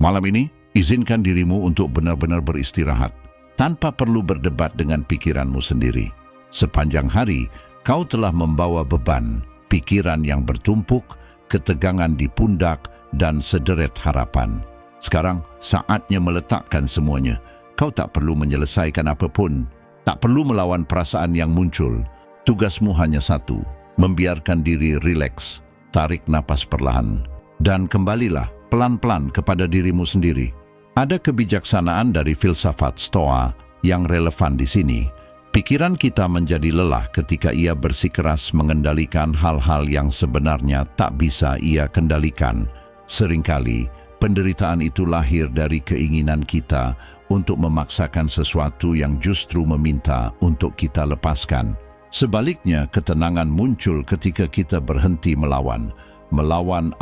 Malam ini, izinkan dirimu untuk benar-benar beristirahat, tanpa perlu berdebat dengan pikiranmu sendiri. Sepanjang hari, kau telah membawa beban, pikiran yang bertumpuk, ketegangan di pundak, dan sederet harapan. Sekarang, saatnya meletakkan semuanya. Kau tak perlu menyelesaikan apapun, tak perlu melawan perasaan yang muncul. Tugasmu hanya satu, membiarkan diri rileks, tarik napas perlahan, dan kembalilah pelan-pelan kepada dirimu sendiri. Ada kebijaksanaan dari filsafat Stoa yang relevan di sini. Pikiran kita menjadi lelah ketika ia bersikeras mengendalikan hal-hal yang sebenarnya tak bisa ia kendalikan. Seringkali, penderitaan itu lahir dari keinginan kita untuk memaksakan sesuatu yang justru meminta untuk kita lepaskan. Sebaliknya, ketenangan muncul ketika kita berhenti melawan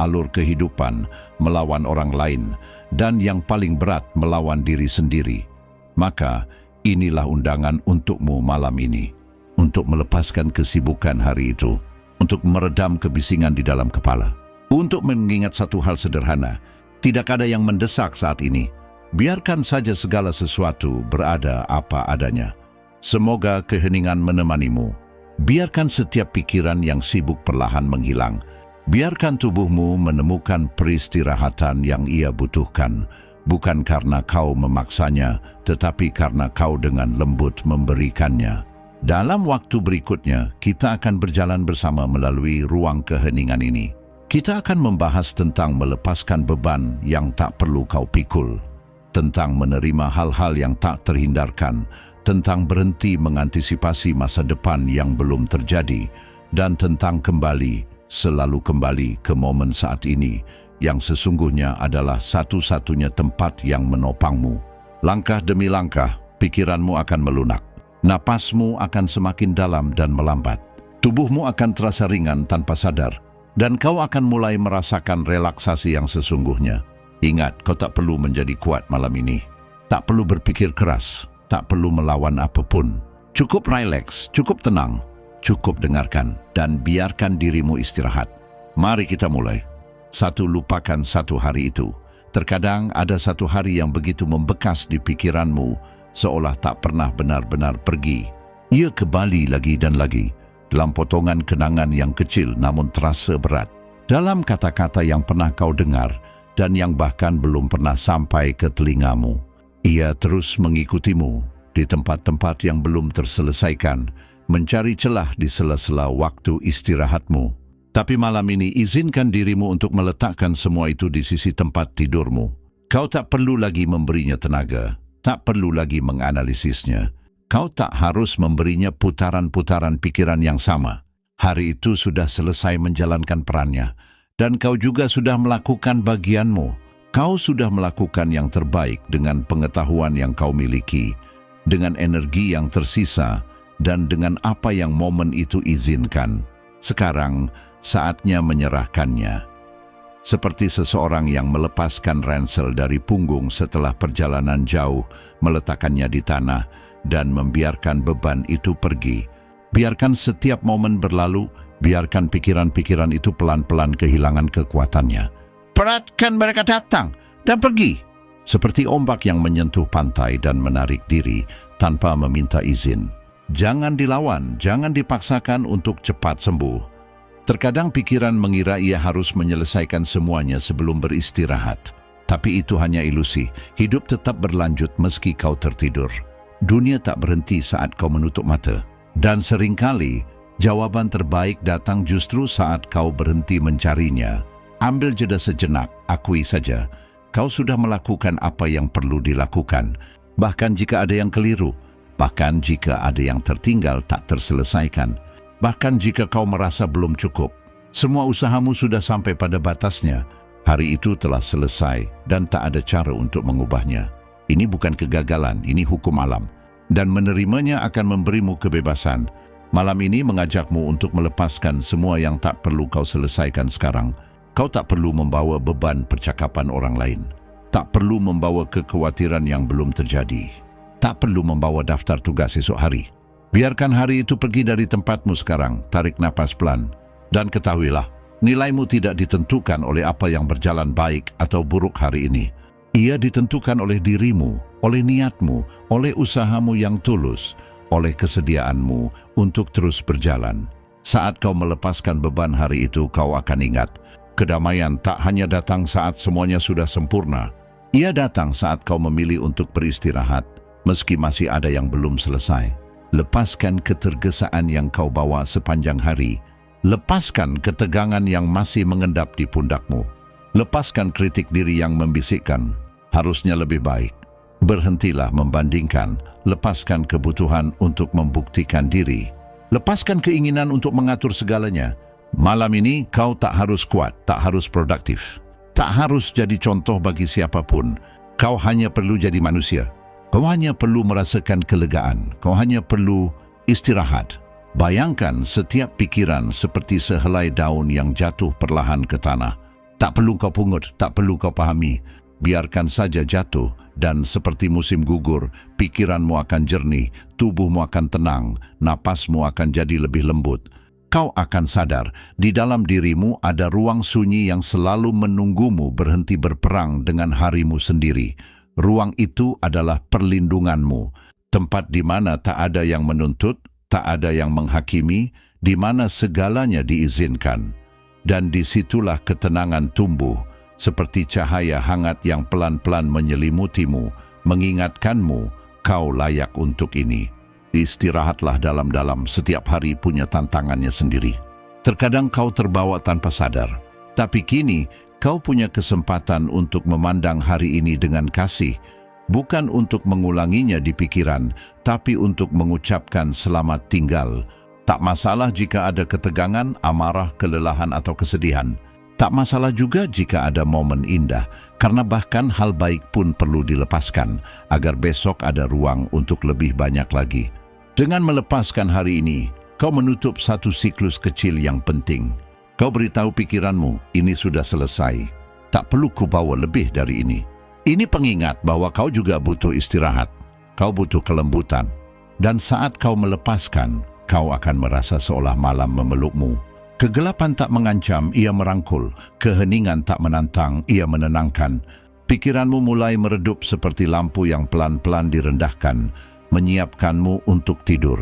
alur kehidupan, melawan orang lain, dan yang paling berat, melawan diri sendiri. Maka, inilah undangan untukmu malam ini, untuk melepaskan kesibukan hari itu, untuk meredam kebisingan di dalam kepala, untuk mengingat satu hal sederhana, tidak ada yang mendesak saat ini. Biarkan saja segala sesuatu berada apa adanya. Semoga keheningan menemanimu. Biarkan setiap pikiran yang sibuk perlahan menghilang. Biarkan tubuhmu menemukan peristirahatan yang ia butuhkan, bukan karena kau memaksanya, tetapi karena kau dengan lembut memberikannya. Dalam waktu berikutnya, kita akan berjalan bersama melalui ruang keheningan ini. Kita akan membahas tentang melepaskan beban yang tak perlu kau pikul, tentang menerima hal-hal yang tak terhindarkan, tentang berhenti mengantisipasi masa depan yang belum terjadi, dan tentang selalu kembali ke momen saat ini, yang sesungguhnya adalah satu-satunya tempat yang menopangmu. Langkah demi langkah, pikiranmu akan melunak. Napasmu akan semakin dalam dan melambat. Tubuhmu akan terasa ringan tanpa sadar, dan kau akan mulai merasakan relaksasi yang sesungguhnya. Ingat, kau tak perlu menjadi kuat malam ini. Tak perlu berpikir keras, tak perlu melawan apapun. Cukup rileks, cukup tenang. Cukup dengarkan dan biarkan dirimu istirahat. Mari kita mulai. Lupakan satu hari itu. Terkadang ada satu hari yang begitu membekas di pikiranmu, seolah tak pernah benar-benar pergi. Ia kembali lagi dan lagi, dalam potongan kenangan yang kecil namun terasa berat. Dalam kata-kata yang pernah kau dengar dan yang bahkan belum pernah sampai ke telingamu. Ia terus mengikutimu di tempat-tempat yang belum terselesaikan, mencari celah di sela-sela waktu istirahatmu. Tapi malam ini izinkan dirimu untuk meletakkan semua itu di sisi tempat tidurmu. Kau tak perlu lagi memberinya tenaga, tak perlu lagi menganalisisnya. Kau tak harus memberinya putaran-putaran pikiran yang sama. Hari itu sudah selesai menjalankan perannya, dan kau juga sudah melakukan bagianmu. Kau sudah melakukan yang terbaik dengan pengetahuan yang kau miliki, dengan energi yang tersisa, dan dengan apa yang momen itu izinkan. Sekarang, saatnya menyerahkannya. Seperti seseorang yang melepaskan ransel dari punggung setelah perjalanan jauh, meletakkannya di tanah, dan membiarkan beban itu pergi. Biarkan setiap momen berlalu, biarkan pikiran-pikiran itu pelan-pelan kehilangan kekuatannya. Biarkan mereka datang dan pergi. Seperti ombak yang menyentuh pantai dan menarik diri tanpa meminta izin. Jangan dilawan, jangan dipaksakan untuk cepat sembuh. Terkadang pikiran mengira ia harus menyelesaikan semuanya sebelum beristirahat. Tapi itu hanya ilusi. Hidup tetap berlanjut meski kau tertidur. Dunia tak berhenti saat kau menutup mata. Dan seringkali, jawaban terbaik datang justru saat kau berhenti mencarinya. Ambil jeda sejenak, akui saja. Kau sudah melakukan apa yang perlu dilakukan. Bahkan jika ada yang keliru. Bahkan jika ada yang tertinggal tak terselesaikan. Bahkan jika kau merasa belum cukup. Semua usahamu sudah sampai pada batasnya. Hari itu telah selesai dan tak ada cara untuk mengubahnya. Ini bukan kegagalan, ini hukum alam. Dan menerimanya akan memberimu kebebasan. Malam ini mengajakmu untuk melepaskan semua yang tak perlu kau selesaikan sekarang. Kau tak perlu membawa beban percakapan orang lain. Tak perlu membawa kekhawatiran yang belum terjadi. Tak perlu membawa daftar tugas esok hari. Biarkan hari itu pergi dari tempatmu sekarang. Tarik napas pelan. Dan ketahuilah, nilaimu tidak ditentukan oleh apa yang berjalan baik atau buruk hari ini. Ia ditentukan oleh dirimu, oleh niatmu, oleh usahamu yang tulus, oleh kesediaanmu untuk terus berjalan. Saat kau melepaskan beban hari itu, kau akan ingat, kedamaian tak hanya datang saat semuanya sudah sempurna. Ia datang saat kau memilih untuk beristirahat, meski masih ada yang belum selesai. Lepaskan ketergesaan yang kau bawa sepanjang hari. Lepaskan ketegangan yang masih mengendap di pundakmu. Lepaskan kritik diri yang membisikkan, harusnya lebih baik. Berhentilah membandingkan, lepaskan kebutuhan untuk membuktikan diri. Lepaskan keinginan untuk mengatur segalanya. Malam ini kau tak harus kuat, tak harus produktif. Tak harus jadi contoh bagi siapapun. Kau hanya perlu jadi manusia. Kau hanya perlu merasakan kelegaan. Kau hanya perlu istirahat. Bayangkan setiap pikiran seperti sehelai daun yang jatuh perlahan ke tanah. Tak perlu kau pungut, tak perlu kau pahami. Biarkan saja jatuh, dan seperti musim gugur, pikiranmu akan jernih, tubuhmu akan tenang, napasmu akan jadi lebih lembut. Kau akan sadar, di dalam dirimu ada ruang sunyi yang selalu menunggumu berhenti berperang dengan harimu sendiri. Ruang itu adalah perlindunganmu, tempat di mana tak ada yang menuntut, tak ada yang menghakimi, di mana segalanya diizinkan. Dan disitulah ketenangan tumbuh, seperti cahaya hangat yang pelan-pelan menyelimutimu, mengingatkanmu, kau layak untuk ini. Istirahatlah dalam-dalam, setiap hari punya tantangannya sendiri. Terkadang kau terbawa tanpa sadar, tapi kini kau punya kesempatan untuk memandang hari ini dengan kasih, bukan untuk mengulanginya di pikiran, tapi untuk mengucapkan selamat tinggal. Tak masalah jika ada ketegangan, amarah, kelelahan atau kesedihan. Tak masalah juga jika ada momen indah, karena bahkan hal baik pun perlu dilepaskan, agar besok ada ruang untuk lebih banyak lagi. Dengan melepaskan hari ini, kau menutup satu siklus kecil yang penting. Kau beritahu pikiranmu, ini sudah selesai. Tak perlu kubawa lebih dari ini. Ini pengingat bahwa kau juga butuh istirahat. Kau butuh kelembutan. Dan saat kau melepaskan, kau akan merasa seolah malam memelukmu. Kegelapan tak mengancam, ia merangkul. Keheningan tak menantang, ia menenangkan. Pikiranmu mulai meredup seperti lampu yang pelan-pelan direndahkan, menyiapkanmu untuk tidur.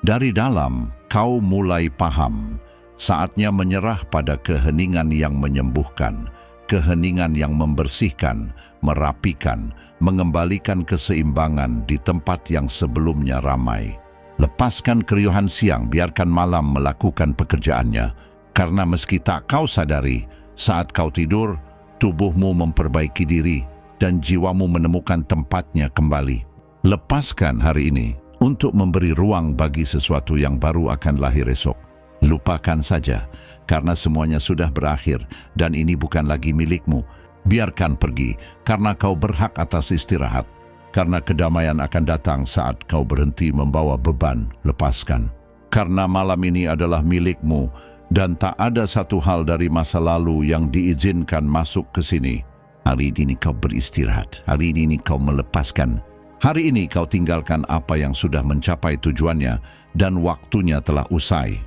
Dari dalam, kau mulai paham. Saatnya menyerah pada keheningan yang menyembuhkan, keheningan yang membersihkan, merapikan, mengembalikan keseimbangan di tempat yang sebelumnya ramai. Lepaskan keriuhan siang, biarkan malam melakukan pekerjaannya. Karena meski tak kau sadari, saat kau tidur, tubuhmu memperbaiki diri dan jiwamu menemukan tempatnya kembali. Lepaskan hari ini untuk memberi ruang bagi sesuatu yang baru akan lahir esok. Lupakan saja, karena semuanya sudah berakhir dan ini bukan lagi milikmu. Biarkan pergi, karena kau berhak atas istirahat. Karena kedamaian akan datang saat kau berhenti membawa beban, lepaskan. Karena malam ini adalah milikmu, dan tak ada satu hal dari masa lalu yang diizinkan masuk ke sini. Hari ini kau beristirahat, hari ini kau melepaskan. Hari ini kau tinggalkan apa yang sudah mencapai tujuannya, dan waktunya telah usai.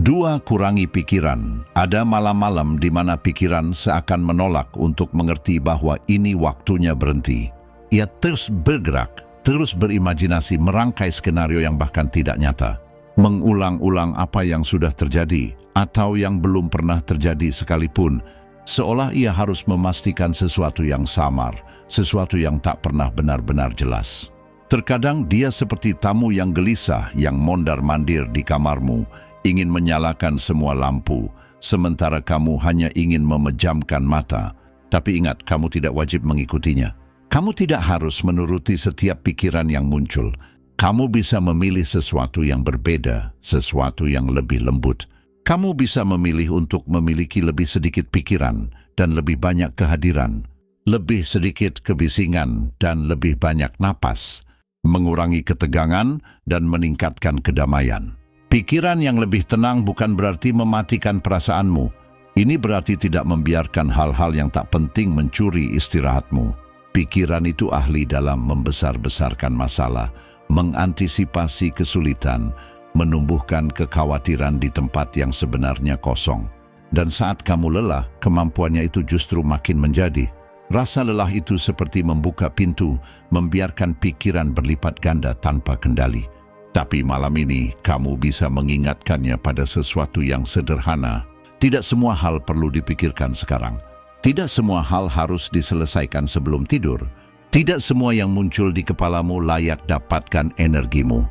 2. Kurangi pikiran. Ada malam-malam di mana pikiran seakan menolak untuk mengerti bahwa ini waktunya berhenti. Ia terus bergerak, terus berimajinasi, merangkai skenario yang bahkan tidak nyata. Mengulang-ulang apa yang sudah terjadi atau yang belum pernah terjadi sekalipun, seolah ia harus memastikan sesuatu yang samar, sesuatu yang tak pernah benar-benar jelas. Terkadang dia seperti tamu yang gelisah yang mondar-mandir di kamarmu, ingin menyalakan semua lampu, sementara kamu hanya ingin memejamkan mata. Tapi ingat, kamu tidak wajib mengikutinya. Kamu tidak harus menuruti setiap pikiran yang muncul. Kamu bisa memilih sesuatu yang berbeda, sesuatu yang lebih lembut. Kamu bisa memilih untuk memiliki lebih sedikit pikiran dan lebih banyak kehadiran, lebih sedikit kebisingan dan lebih banyak napas, mengurangi ketegangan dan meningkatkan kedamaian. Pikiran yang lebih tenang bukan berarti mematikan perasaanmu. Ini berarti tidak membiarkan hal-hal yang tak penting mencuri istirahatmu. Pikiran itu ahli dalam membesar-besarkan masalah, mengantisipasi kesulitan, menumbuhkan kekhawatiran di tempat yang sebenarnya kosong. Dan saat kamu lelah, kemampuannya itu justru makin menjadi. Rasa lelah itu seperti membuka pintu, membiarkan pikiran berlipat ganda tanpa kendali. Tapi malam ini, kamu bisa mengingatkannya pada sesuatu yang sederhana. Tidak semua hal perlu dipikirkan sekarang. Tidak semua hal harus diselesaikan sebelum tidur. Tidak semua yang muncul di kepalamu layak dapatkan energimu.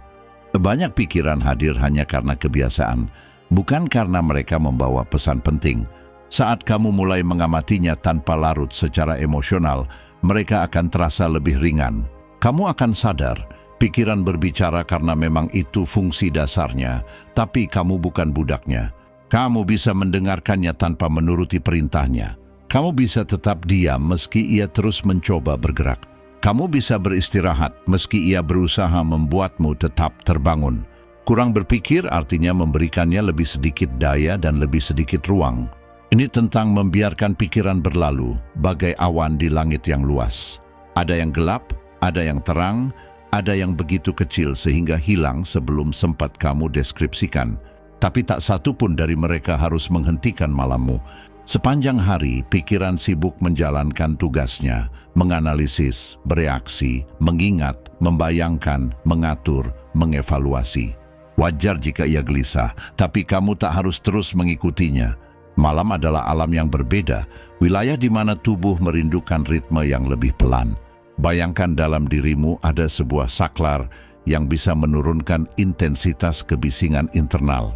Banyak pikiran hadir hanya karena kebiasaan, bukan karena mereka membawa pesan penting. Saat kamu mulai mengamatinya tanpa larut secara emosional, mereka akan terasa lebih ringan. Kamu akan sadar, pikiran berbicara karena memang itu fungsi dasarnya, tapi kamu bukan budaknya. Kamu bisa mendengarkannya tanpa menuruti perintahnya. Kamu bisa tetap diam meski ia terus mencoba bergerak. Kamu bisa beristirahat meski ia berusaha membuatmu tetap terbangun. Kurang berpikir artinya memberikannya lebih sedikit daya dan lebih sedikit ruang. Ini tentang membiarkan pikiran berlalu, bagai awan di langit yang luas. Ada yang gelap, ada yang terang, ada yang begitu kecil sehingga hilang sebelum sempat kamu deskripsikan. Tapi tak satu pun dari mereka harus menghentikan malammu. Sepanjang hari, pikiran sibuk menjalankan tugasnya, menganalisis, bereaksi, mengingat, membayangkan, mengatur, mengevaluasi. Wajar jika ia gelisah, tapi kamu tak harus terus mengikutinya. Malam adalah alam yang berbeda, wilayah di mana tubuh merindukan ritme yang lebih pelan. Bayangkan dalam dirimu ada sebuah saklar yang bisa menurunkan intensitas kebisingan internal.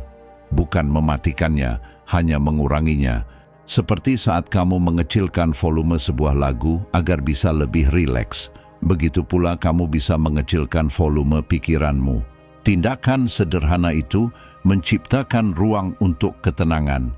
Bukan mematikannya, hanya menguranginya. Seperti saat kamu mengecilkan volume sebuah lagu agar bisa lebih rileks, begitu pula kamu bisa mengecilkan volume pikiranmu. Tindakan sederhana itu menciptakan ruang untuk ketenangan,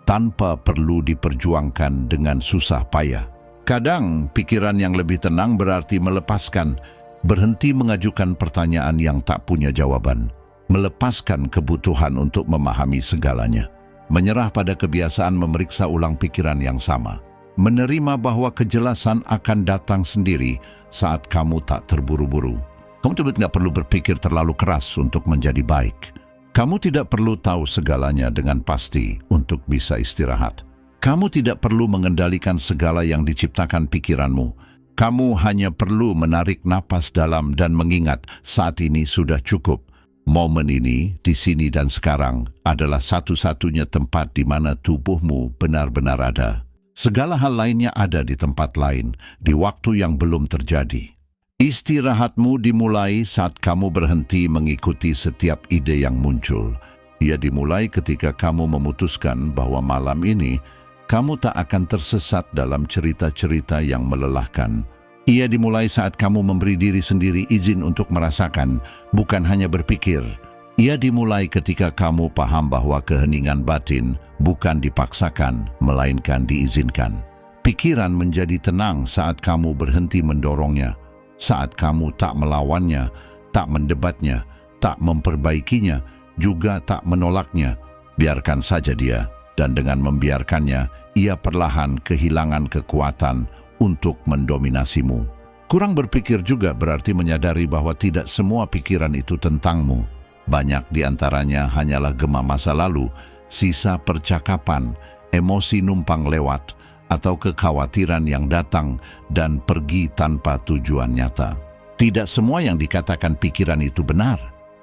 tanpa perlu diperjuangkan dengan susah payah. Kadang, pikiran yang lebih tenang berarti melepaskan, berhenti mengajukan pertanyaan yang tak punya jawaban, melepaskan kebutuhan untuk memahami segalanya, menyerah pada kebiasaan memeriksa ulang pikiran yang sama, menerima bahwa kejelasan akan datang sendiri saat kamu tak terburu-buru. Kamu tidak perlu berpikir terlalu keras untuk menjadi baik. Kamu tidak perlu tahu segalanya dengan pasti untuk bisa istirahat. Kamu tidak perlu mengendalikan segala yang diciptakan pikiranmu. Kamu hanya perlu menarik napas dalam dan mengingat saat ini sudah cukup. Momen ini, di sini dan sekarang, adalah satu-satunya tempat di mana tubuhmu benar-benar ada. Segala hal lainnya ada di tempat lain, di waktu yang belum terjadi. Istirahatmu dimulai saat kamu berhenti mengikuti setiap ide yang muncul. Ia dimulai ketika kamu memutuskan bahwa malam ini kamu tak akan tersesat dalam cerita-cerita yang melelahkan. Ia dimulai saat kamu memberi diri sendiri izin untuk merasakan, bukan hanya berpikir. Ia dimulai ketika kamu paham bahwa keheningan batin bukan dipaksakan, melainkan diizinkan. Pikiran menjadi tenang saat kamu berhenti mendorongnya. Saat kamu tak melawannya, tak mendebatnya, tak memperbaikinya, juga tak menolaknya. Biarkan saja dia, dan dengan membiarkannya, ia perlahan kehilangan kekuatan untuk mendominasimu. Kurang berpikir juga berarti menyadari bahwa tidak semua pikiran itu tentangmu. Banyak di antaranya hanyalah gema masa lalu, sisa percakapan, emosi numpang lewat, atau kekhawatiran yang datang dan pergi tanpa tujuan nyata. Tidak semua yang dikatakan pikiran itu benar.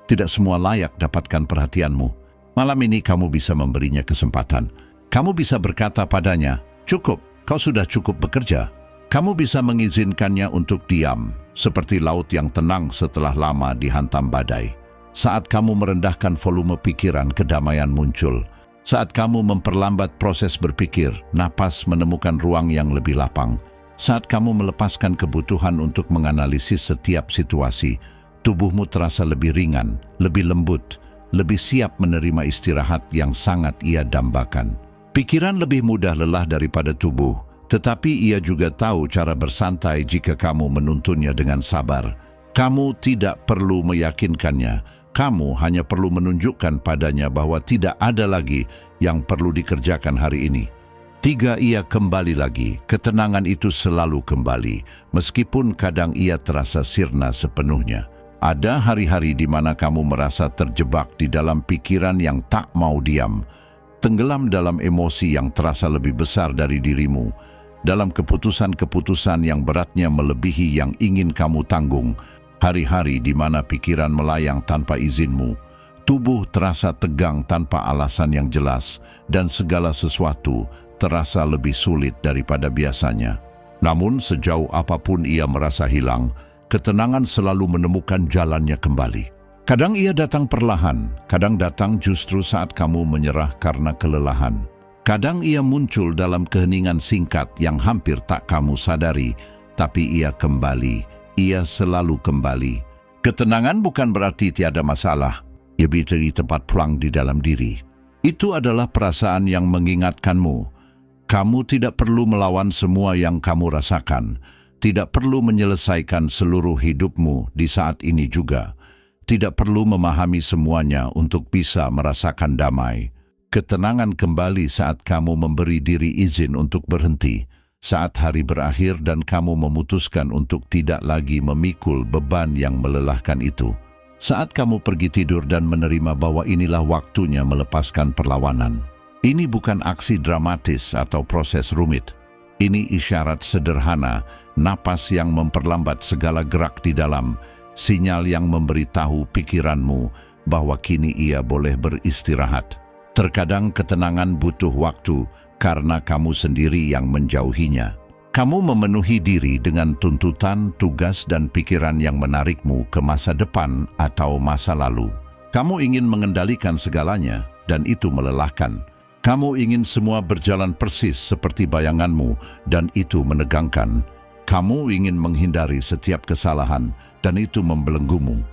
Tidak semua layak dapatkan perhatianmu. Malam ini kamu bisa memberinya kesempatan. Kamu bisa berkata padanya, "Cukup, kau sudah cukup bekerja." Kamu bisa mengizinkannya untuk diam, seperti laut yang tenang setelah lama dihantam badai. Saat kamu merendahkan volume pikiran, kedamaian muncul. Saat kamu memperlambat proses berpikir, napas menemukan ruang yang lebih lapang. Saat kamu melepaskan kebutuhan untuk menganalisis setiap situasi, tubuhmu terasa lebih ringan, lebih lembut, lebih siap menerima istirahat yang sangat ia dambakan. Pikiran lebih mudah lelah daripada tubuh, tetapi ia juga tahu cara bersantai jika kamu menuntunnya dengan sabar. Kamu tidak perlu meyakinkannya. Kamu hanya perlu menunjukkan padanya bahwa tidak ada lagi yang perlu dikerjakan hari ini. 3. Ia kembali lagi. Ketenangan itu selalu kembali, meskipun kadang ia terasa sirna sepenuhnya. Ada hari-hari di mana kamu merasa terjebak di dalam pikiran yang tak mau diam, tenggelam dalam emosi yang terasa lebih besar dari dirimu, dalam keputusan-keputusan yang beratnya melebihi yang ingin kamu tanggung, hari-hari di mana pikiran melayang tanpa izinmu, tubuh terasa tegang tanpa alasan yang jelas, dan segala sesuatu terasa lebih sulit daripada biasanya. Namun sejauh apapun ia merasa hilang, ketenangan selalu menemukan jalannya kembali. Kadang ia datang perlahan, kadang datang justru saat kamu menyerah karena kelelahan. Kadang ia muncul dalam keheningan singkat yang hampir tak kamu sadari, tapi ia kembali, ia selalu kembali. Ketenangan bukan berarti tiada masalah, ia menjadi tempat pulang di dalam diri. Itu adalah perasaan yang mengingatkanmu. Kamu tidak perlu melawan semua yang kamu rasakan, tidak perlu menyelesaikan seluruh hidupmu di saat ini juga, tidak perlu memahami semuanya untuk bisa merasakan damai. Ketenangan kembali saat kamu memberi diri izin untuk berhenti, saat hari berakhir dan kamu memutuskan untuk tidak lagi memikul beban yang melelahkan itu. Saat kamu pergi tidur dan menerima bahwa inilah waktunya melepaskan perlawanan. Ini bukan aksi dramatis atau proses rumit. Ini isyarat sederhana, napas yang memperlambat segala gerak di dalam, sinyal yang memberitahu pikiranmu bahwa kini ia boleh beristirahat. Terkadang ketenangan butuh waktu karena kamu sendiri yang menjauhinya. Kamu memenuhi diri dengan tuntutan, tugas, dan pikiran yang menarikmu ke masa depan atau masa lalu. Kamu ingin mengendalikan segalanya, dan itu melelahkan. Kamu ingin semua berjalan persis seperti bayanganmu, dan itu menegangkan. Kamu ingin menghindari setiap kesalahan, dan itu membelenggumu.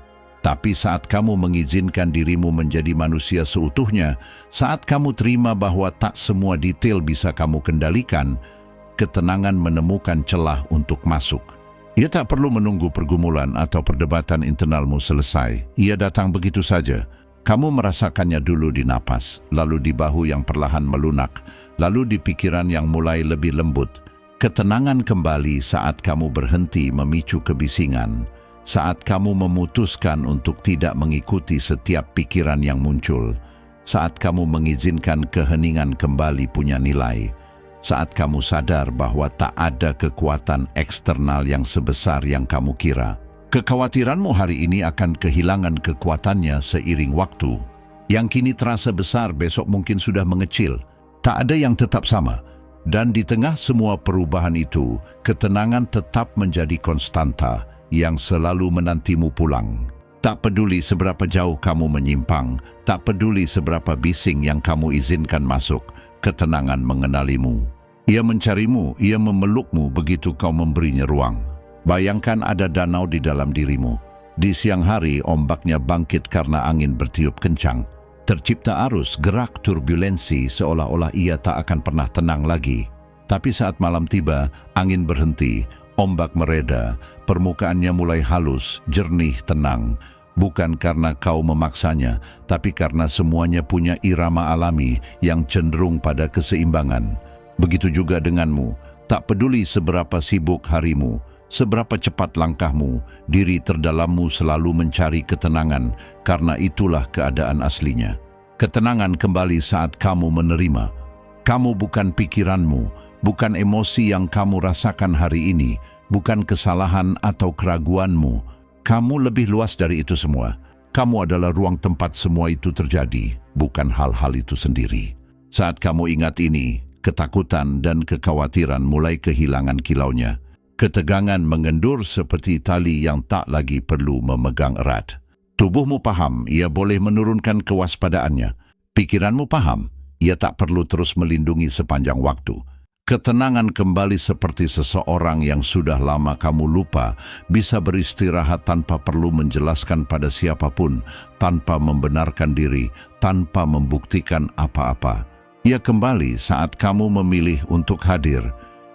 Tapi saat kamu mengizinkan dirimu menjadi manusia seutuhnya, saat kamu terima bahwa tak semua detail bisa kamu kendalikan, ketenangan menemukan celah untuk masuk. Ia tak perlu menunggu pergumulan atau perdebatan internalmu selesai. Ia datang begitu saja. Kamu merasakannya dulu di napas, lalu di bahu yang perlahan melunak, lalu di pikiran yang mulai lebih lembut. Ketenangan kembali saat kamu berhenti memicu kebisingan, saat kamu memutuskan untuk tidak mengikuti setiap pikiran yang muncul, saat kamu mengizinkan keheningan kembali punya nilai, saat kamu sadar bahwa tak ada kekuatan eksternal yang sebesar yang kamu kira. Kekhawatiranmu hari ini akan kehilangan kekuatannya seiring waktu. Yang kini terasa besar, besok mungkin sudah mengecil. Tak ada yang tetap sama. Dan di tengah semua perubahan itu, ketenangan tetap menjadi konstanta yang selalu menantimu pulang. Tak peduli seberapa jauh kamu menyimpang, tak peduli seberapa bising yang kamu izinkan masuk, ketenangan mengenalimu. Ia mencarimu, ia memelukmu begitu kau memberinya ruang. Bayangkan ada danau di dalam dirimu. Di siang hari, ombaknya bangkit karena angin bertiup kencang. Tercipta arus, gerak, turbulensi, seolah-olah ia tak akan pernah tenang lagi. Tapi saat malam tiba, angin berhenti, ombak mereda, permukaannya mulai halus, jernih, tenang. Bukan karena kau memaksanya, tapi karena semuanya punya irama alami yang cenderung pada keseimbangan. Begitu juga denganmu, tak peduli seberapa sibuk harimu, seberapa cepat langkahmu, diri terdalammu selalu mencari ketenangan, karena itulah keadaan aslinya. Ketenangan kembali saat kamu menerima. Kamu bukan pikiranmu, bukan emosi yang kamu rasakan hari ini, bukan kesalahan atau keraguanmu. Kamu lebih luas dari itu semua. Kamu adalah ruang tempat semua itu terjadi, bukan hal-hal itu sendiri. Saat kamu ingat ini, ketakutan dan kekhawatiran mulai kehilangan kilaunya. Ketegangan mengendur seperti tali yang tak lagi perlu memegang erat. Tubuhmu paham, ia boleh menurunkan kewaspadaannya. Pikiranmu paham, ia tak perlu terus melindungi sepanjang waktu. Ketenangan kembali seperti seseorang yang sudah lama kamu lupa, bisa beristirahat tanpa perlu menjelaskan pada siapapun, tanpa membenarkan diri, tanpa membuktikan apa-apa. Ia kembali saat kamu memilih untuk hadir,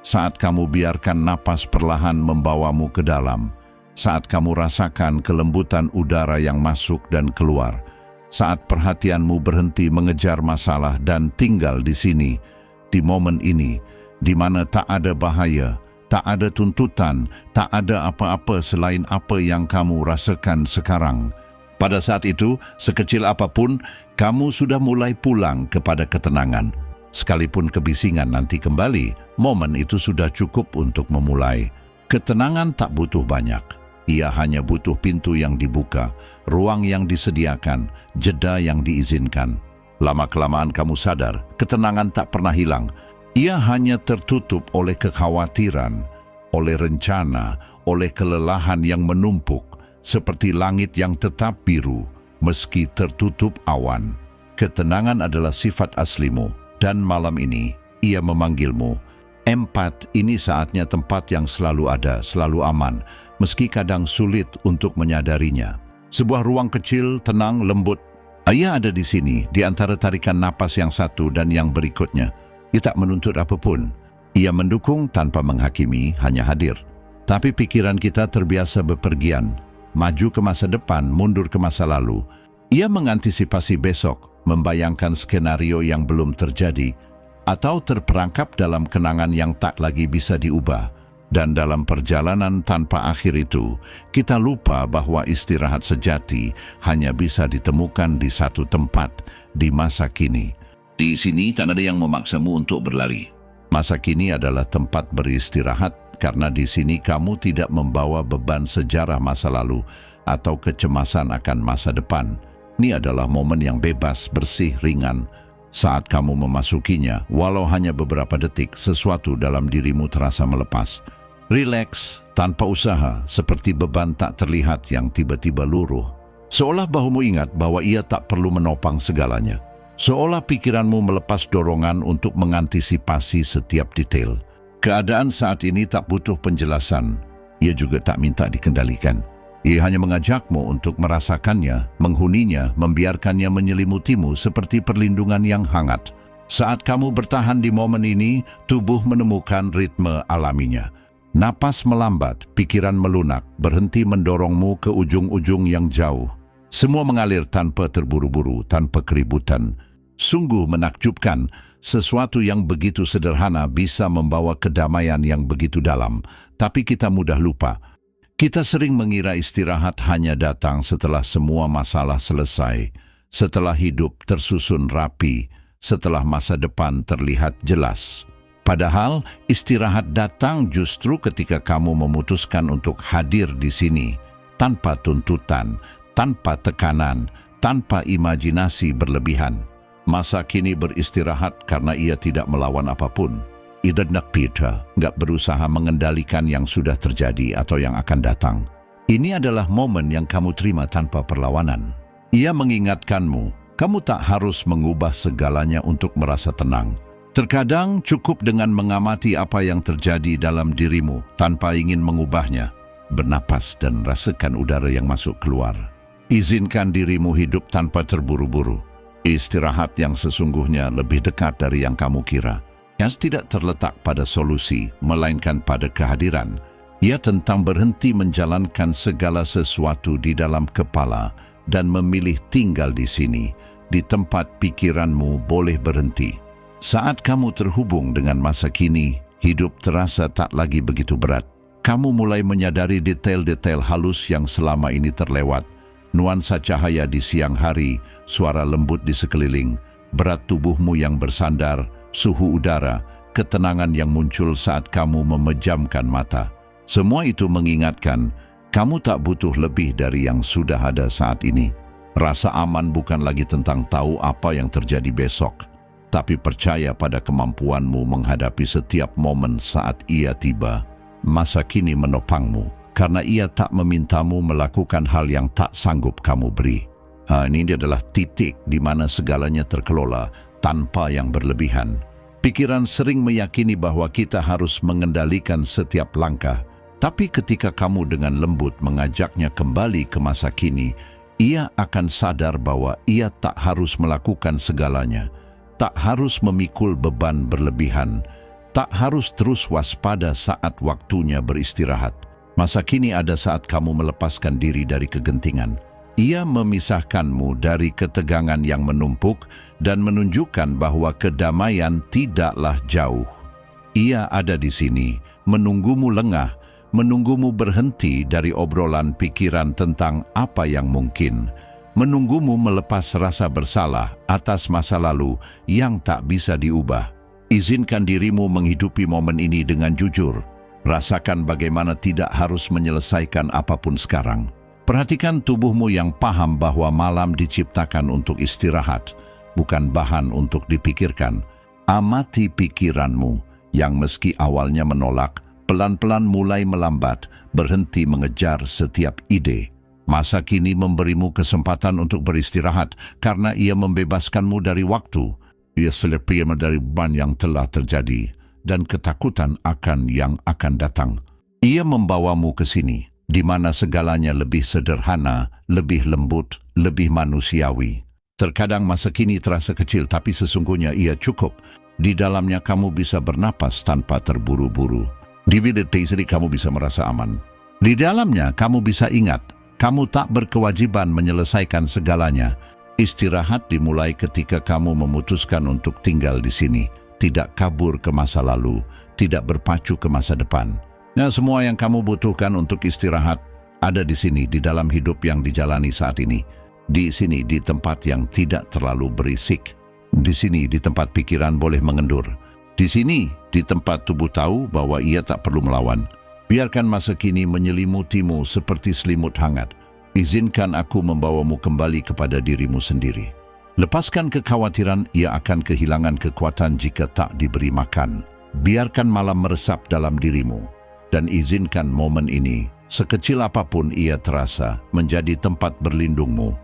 saat kamu biarkan napas perlahan membawamu ke dalam, saat kamu rasakan kelembutan udara yang masuk dan keluar, saat perhatianmu berhenti mengejar masalah dan tinggal di sini, di momen ini, di mana tak ada bahaya, tak ada tuntutan, tak ada apa-apa selain apa yang kamu rasakan sekarang. Pada saat itu, sekecil apapun, kamu sudah mulai pulang kepada ketenangan. Sekalipun kebisingan nanti kembali, momen itu sudah cukup untuk memulai. Ketenangan tak butuh banyak. Ia hanya butuh pintu yang dibuka, ruang yang disediakan, jeda yang diizinkan. Lama-kelamaan kamu sadar, ketenangan tak pernah hilang. Ia hanya tertutup oleh kekhawatiran, oleh rencana, oleh kelelahan yang menumpuk, seperti langit yang tetap biru, meski tertutup awan. Ketenangan adalah sifat aslimu, dan malam ini ia memanggilmu. Empat, ini saatnya tempat yang selalu ada, selalu aman, meski kadang sulit untuk menyadarinya. Sebuah ruang kecil, tenang, lembut. Ia ada di sini, di antara tarikan napas yang satu dan yang berikutnya. Ia tak menuntut apapun. Ia mendukung tanpa menghakimi, hanya hadir. Tapi pikiran kita terbiasa bepergian, maju ke masa depan, mundur ke masa lalu. Ia mengantisipasi besok, membayangkan skenario yang belum terjadi, atau terperangkap dalam kenangan yang tak lagi bisa diubah. Dan dalam perjalanan tanpa akhir itu, kita lupa bahwa istirahat sejati hanya bisa ditemukan di satu tempat, di masa kini. Di sini tak ada yang memaksamu untuk berlari. Masa kini adalah tempat beristirahat, karena di sini kamu tidak membawa beban sejarah masa lalu atau kecemasan akan masa depan. Ini adalah momen yang bebas, bersih, ringan. Saat kamu memasukinya, walau hanya beberapa detik, sesuatu dalam dirimu terasa melepas. Rileks, tanpa usaha, seperti beban tak terlihat yang tiba-tiba luruh. Seolah bahumu ingat bahwa ia tak perlu menopang segalanya. Seolah pikiranmu melepas dorongan untuk mengantisipasi setiap detail. Keadaan saat ini tak butuh penjelasan. Ia juga tak minta dikendalikan. Ia hanya mengajakmu untuk merasakannya, menghuninya, membiarkannya menyelimutimu seperti perlindungan yang hangat. Saat kamu bertahan di momen ini, tubuh menemukan ritme alaminya. Napas melambat, pikiran melunak, berhenti mendorongmu ke ujung-ujung yang jauh. Semua mengalir tanpa terburu-buru, tanpa keributan. Sungguh menakjubkan, sesuatu yang begitu sederhana bisa membawa kedamaian yang begitu dalam, tapi kita mudah lupa. Kita sering mengira istirahat hanya datang setelah semua masalah selesai, setelah hidup tersusun rapi, setelah masa depan terlihat jelas. Padahal istirahat datang justru ketika kamu memutuskan untuk hadir di sini, tanpa tuntutan, tanpa tekanan, tanpa imajinasi berlebihan. Masa kini beristirahat karena ia tidak melawan apapun. Tidak Peter, nggak berusaha mengendalikan yang sudah terjadi atau yang akan datang. Ini adalah momen yang kamu terima tanpa perlawanan. Ia mengingatkanmu, kamu tak harus mengubah segalanya untuk merasa tenang. Terkadang cukup dengan mengamati apa yang terjadi dalam dirimu tanpa ingin mengubahnya. Bernapas dan rasakan udara yang masuk keluar. Izinkan dirimu hidup tanpa terburu-buru. Istirahat yang sesungguhnya lebih dekat dari yang kamu kira. Yang tidak terletak pada solusi, melainkan pada kehadiran. Ia tentang berhenti menjalankan segala sesuatu di dalam kepala dan memilih tinggal di sini, di tempat pikiranmu boleh berhenti. Saat kamu terhubung dengan masa kini, hidup terasa tak lagi begitu berat. Kamu mulai menyadari detail-detail halus yang selama ini terlewat. Nuansa cahaya di siang hari, suara lembut di sekeliling, berat tubuhmu yang bersandar, suhu udara, ketenangan yang muncul saat kamu memejamkan mata. Semua itu mengingatkan, kamu tak butuh lebih dari yang sudah ada saat ini. Rasa aman bukan lagi tentang tahu apa yang terjadi besok, tapi percaya pada kemampuanmu menghadapi setiap momen saat ia tiba. Masa kini menopangmu, karena ia tak memintamu melakukan hal yang tak sanggup kamu beri. Ini adalah titik di mana segalanya terkelola tanpa yang berlebihan. Pikiran sering meyakini bahwa kita harus mengendalikan setiap langkah. Tapi ketika kamu dengan lembut mengajaknya kembali ke masa kini, ia akan sadar bahwa ia tak harus melakukan segalanya. Tak harus memikul beban berlebihan. Tak harus terus waspada saat waktunya beristirahat. Masa kini ada saat kamu melepaskan diri dari kegentingan. Ia memisahkanmu dari ketegangan yang menumpuk dan menunjukkan bahwa kedamaian tidaklah jauh. Ia ada di sini, menunggumu lengah, menunggumu berhenti dari obrolan pikiran tentang apa yang mungkin, menunggumu melepas rasa bersalah atas masa lalu yang tak bisa diubah. Izinkan dirimu menghidupi momen ini dengan jujur. Rasakan bagaimana tidak harus menyelesaikan apapun sekarang. Perhatikan tubuhmu yang paham bahwa malam diciptakan untuk istirahat, bukan bahan untuk dipikirkan. Amati pikiranmu yang meski awalnya menolak, pelan-pelan mulai melambat, berhenti mengejar setiap ide. Masa kini memberimu kesempatan untuk beristirahat karena ia membebaskanmu dari waktu. Ia selepih dari beban yang telah terjadi dan ketakutan akan yang akan datang. Ia membawamu ke sini, di mana segalanya lebih sederhana, lebih lembut, lebih manusiawi. Terkadang masa kini terasa kecil, tapi sesungguhnya ia cukup. Di dalamnya kamu bisa bernapas tanpa terburu-buru. Di detik ini kamu bisa merasa aman. Di dalamnya kamu bisa ingat, kamu tak berkewajiban menyelesaikan segalanya. Istirahat dimulai ketika kamu memutuskan untuk tinggal di sini, tidak kabur ke masa lalu, tidak berpacu ke masa depan. Nah, semua yang kamu butuhkan untuk istirahat ada di sini, di dalam hidup yang dijalani saat ini. Di sini, di tempat yang tidak terlalu berisik. Di sini, di tempat pikiran boleh mengendur. Di sini, di tempat tubuh tahu bahwa ia tak perlu melawan. Biarkan masa kini menyelimutimu seperti selimut hangat. Izinkan aku membawamu kembali kepada dirimu sendiri. Lepaskan kekhawatiran, ia akan kehilangan kekuatan jika tak diberi makan. Biarkan malam meresap dalam dirimu. Dan izinkan momen ini, sekecil apapun ia terasa, menjadi tempat berlindungmu.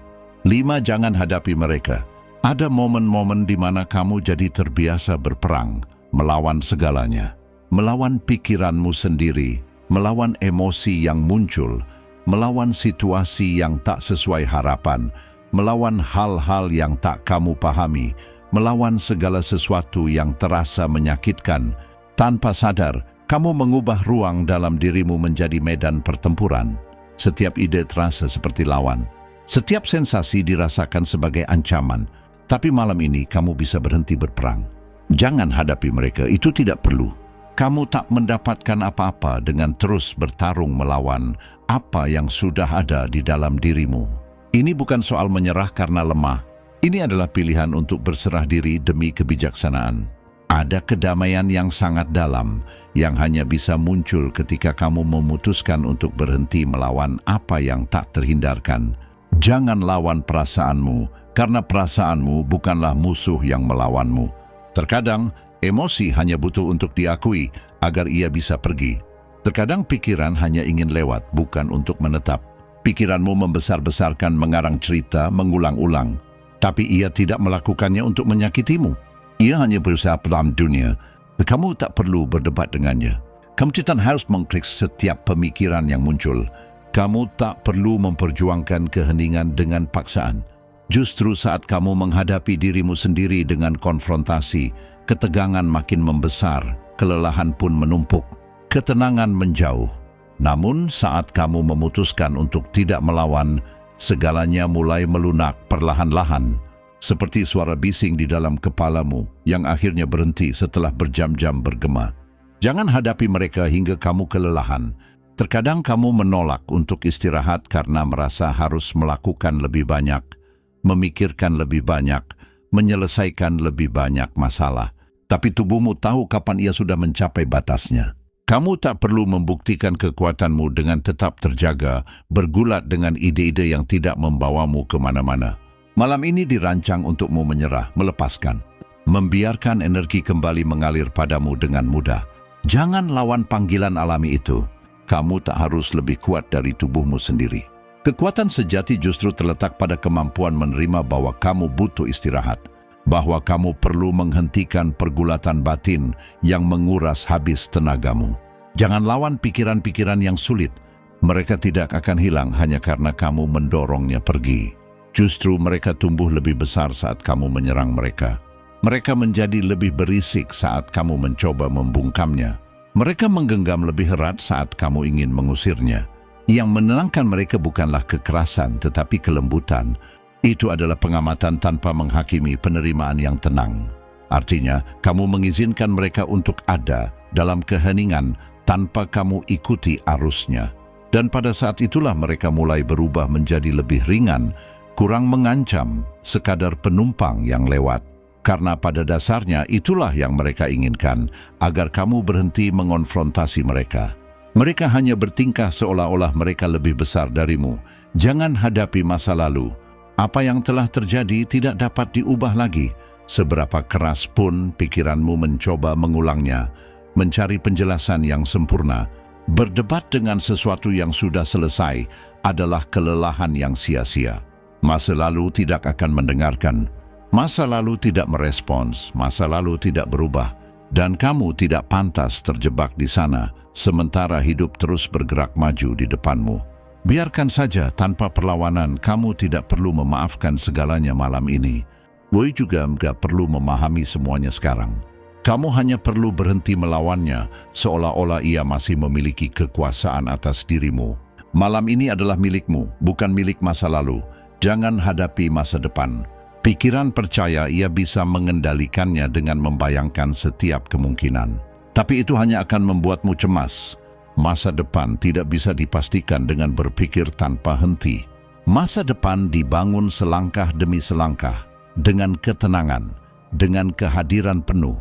5. Jangan hadapi mereka. Ada momen-momen di mana kamu jadi terbiasa berperang, melawan segalanya. Melawan pikiranmu sendiri, melawan emosi yang muncul, melawan situasi yang tak sesuai harapan, melawan hal-hal yang tak kamu pahami, melawan segala sesuatu yang terasa menyakitkan. Tanpa sadar, kamu mengubah ruang dalam dirimu menjadi medan pertempuran. Setiap ide terasa seperti lawan. Setiap sensasi dirasakan sebagai ancaman. Tapi malam ini kamu bisa berhenti berperang. Jangan hadapi mereka, itu tidak perlu. Kamu tak mendapatkan apa-apa dengan terus bertarung melawan apa yang sudah ada di dalam dirimu. Ini bukan soal menyerah karena lemah. Ini adalah pilihan untuk berserah diri demi kebijaksanaan. Ada kedamaian yang sangat dalam yang hanya bisa muncul ketika kamu memutuskan untuk berhenti melawan apa yang tak terhindarkan. Jangan lawan perasaanmu, karena perasaanmu bukanlah musuh yang melawanmu. Terkadang, emosi hanya butuh untuk diakui agar ia bisa pergi. Terkadang pikiran hanya ingin lewat, bukan untuk menetap. Pikiranmu membesar-besarkan mengarang cerita, mengulang-ulang. Tapi ia tidak melakukannya untuk menyakitimu. Ia hanya berusaha dalam dunia. Kamu tak perlu berdebat dengannya. Kamu tidak harus mengkritik setiap pemikiran yang muncul. Kamu tak perlu memperjuangkan keheningan dengan paksaan. Justru saat kamu menghadapi dirimu sendiri dengan konfrontasi, ketegangan makin membesar, kelelahan pun menumpuk, ketenangan menjauh. Namun saat kamu memutuskan untuk tidak melawan, segalanya mulai melunak perlahan-lahan. Seperti suara bising di dalam kepalamu yang akhirnya berhenti setelah berjam-jam bergema. Jangan hadapi mereka hingga kamu kelelahan. Terkadang kamu menolak untuk istirahat karena merasa harus melakukan lebih banyak, memikirkan lebih banyak, menyelesaikan lebih banyak masalah. Tapi tubuhmu tahu kapan ia sudah mencapai batasnya. Kamu tak perlu membuktikan kekuatanmu dengan tetap terjaga, bergulat dengan ide-ide yang tidak membawamu kemana-mana. Malam ini dirancang untukmu menyerah, melepaskan. Membiarkan energi kembali mengalir padamu dengan mudah. Jangan lawan panggilan alami itu. Kamu tak harus lebih kuat dari tubuhmu sendiri. Kekuatan sejati justru terletak pada kemampuan menerima bahwa kamu butuh istirahat. Bahwa kamu perlu menghentikan pergulatan batin yang menguras habis tenagamu. Jangan lawan pikiran-pikiran yang sulit. Mereka tidak akan hilang hanya karena kamu mendorongnya pergi. Justru mereka tumbuh lebih besar saat kamu menyerang mereka. Mereka menjadi lebih berisik saat kamu mencoba membungkamnya. Mereka menggenggam lebih erat saat kamu ingin mengusirnya. Yang menenangkan mereka bukanlah kekerasan, tetapi kelembutan. Itu adalah pengamatan tanpa menghakimi, penerimaan yang tenang. Artinya, kamu mengizinkan mereka untuk ada dalam keheningan tanpa kamu ikuti arusnya. Dan pada saat itulah mereka mulai berubah menjadi lebih ringan, kurang mengancam, sekadar penumpang yang lewat. Karena pada dasarnya itulah yang mereka inginkan, agar kamu berhenti mengonfrontasi mereka. Mereka hanya bertingkah seolah-olah mereka lebih besar darimu. Jangan hadapi masa lalu. Apa yang telah terjadi tidak dapat diubah lagi. Seberapa keras pun pikiranmu mencoba mengulangnya, mencari penjelasan yang sempurna, berdebat dengan sesuatu yang sudah selesai adalah kelelahan yang sia-sia. Masa lalu tidak akan mendengarkan. Masa lalu tidak merespons, masa lalu tidak berubah, dan kamu tidak pantas terjebak di sana, sementara hidup terus bergerak maju di depanmu. Biarkan saja tanpa perlawanan, kamu tidak perlu memaafkan segalanya malam ini. Boy juga tidak perlu memahami semuanya sekarang. Kamu hanya perlu berhenti melawannya, seolah-olah ia masih memiliki kekuasaan atas dirimu. Malam ini adalah milikmu, bukan milik masa lalu. Jangan hadapi masa depan. Pikiran percaya ia bisa mengendalikannya dengan membayangkan setiap kemungkinan. Tapi itu hanya akan membuatmu cemas. Masa depan tidak bisa dipastikan dengan berpikir tanpa henti. Masa depan dibangun selangkah demi selangkah, dengan ketenangan, dengan kehadiran penuh,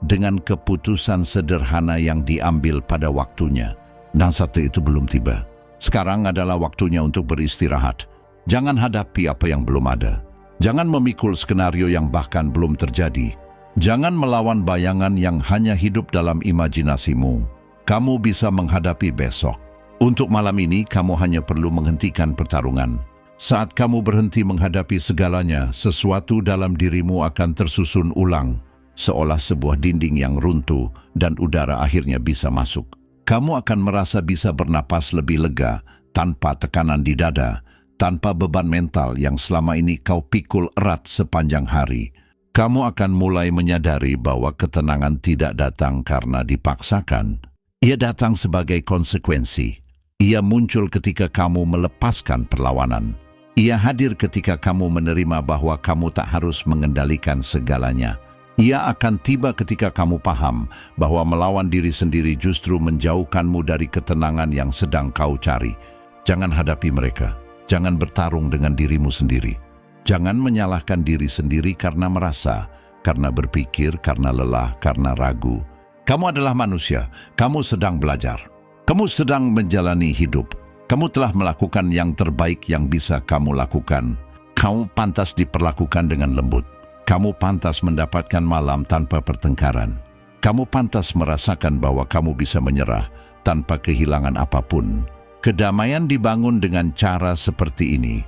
dengan keputusan sederhana yang diambil pada waktunya. Dan satu itu belum tiba. Sekarang adalah waktunya untuk beristirahat. Jangan hadapi apa yang belum ada. Jangan memikul skenario yang bahkan belum terjadi. Jangan melawan bayangan yang hanya hidup dalam imajinasimu. Kamu bisa menghadapi besok. Untuk malam ini, kamu hanya perlu menghentikan pertarungan. Saat kamu berhenti menghadapi segalanya, sesuatu dalam dirimu akan tersusun ulang, seolah sebuah dinding yang runtuh dan udara akhirnya bisa masuk. Kamu akan merasa bisa bernapas lebih lega, tanpa tekanan di dada, tanpa beban mental yang selama ini kau pikul erat sepanjang hari. Kamu akan mulai menyadari bahwa ketenangan tidak datang karena dipaksakan. Ia datang sebagai konsekuensi. Ia muncul ketika kamu melepaskan perlawanan. Ia hadir ketika kamu menerima bahwa kamu tak harus mengendalikan segalanya. Ia akan tiba ketika kamu paham bahwa melawan diri sendiri justru menjauhkanmu dari ketenangan yang sedang kau cari. Jangan hadapi mereka. Jangan bertarung dengan dirimu sendiri. Jangan menyalahkan diri sendiri karena merasa, karena berpikir, karena lelah, karena ragu. Kamu adalah manusia. Kamu sedang belajar. Kamu sedang menjalani hidup. Kamu telah melakukan yang terbaik yang bisa kamu lakukan. Kamu pantas diperlakukan dengan lembut. Kamu pantas mendapatkan malam tanpa pertengkaran. Kamu pantas merasakan bahwa kamu bisa menyerah tanpa kehilangan apapun. Kedamaian dibangun dengan cara seperti ini,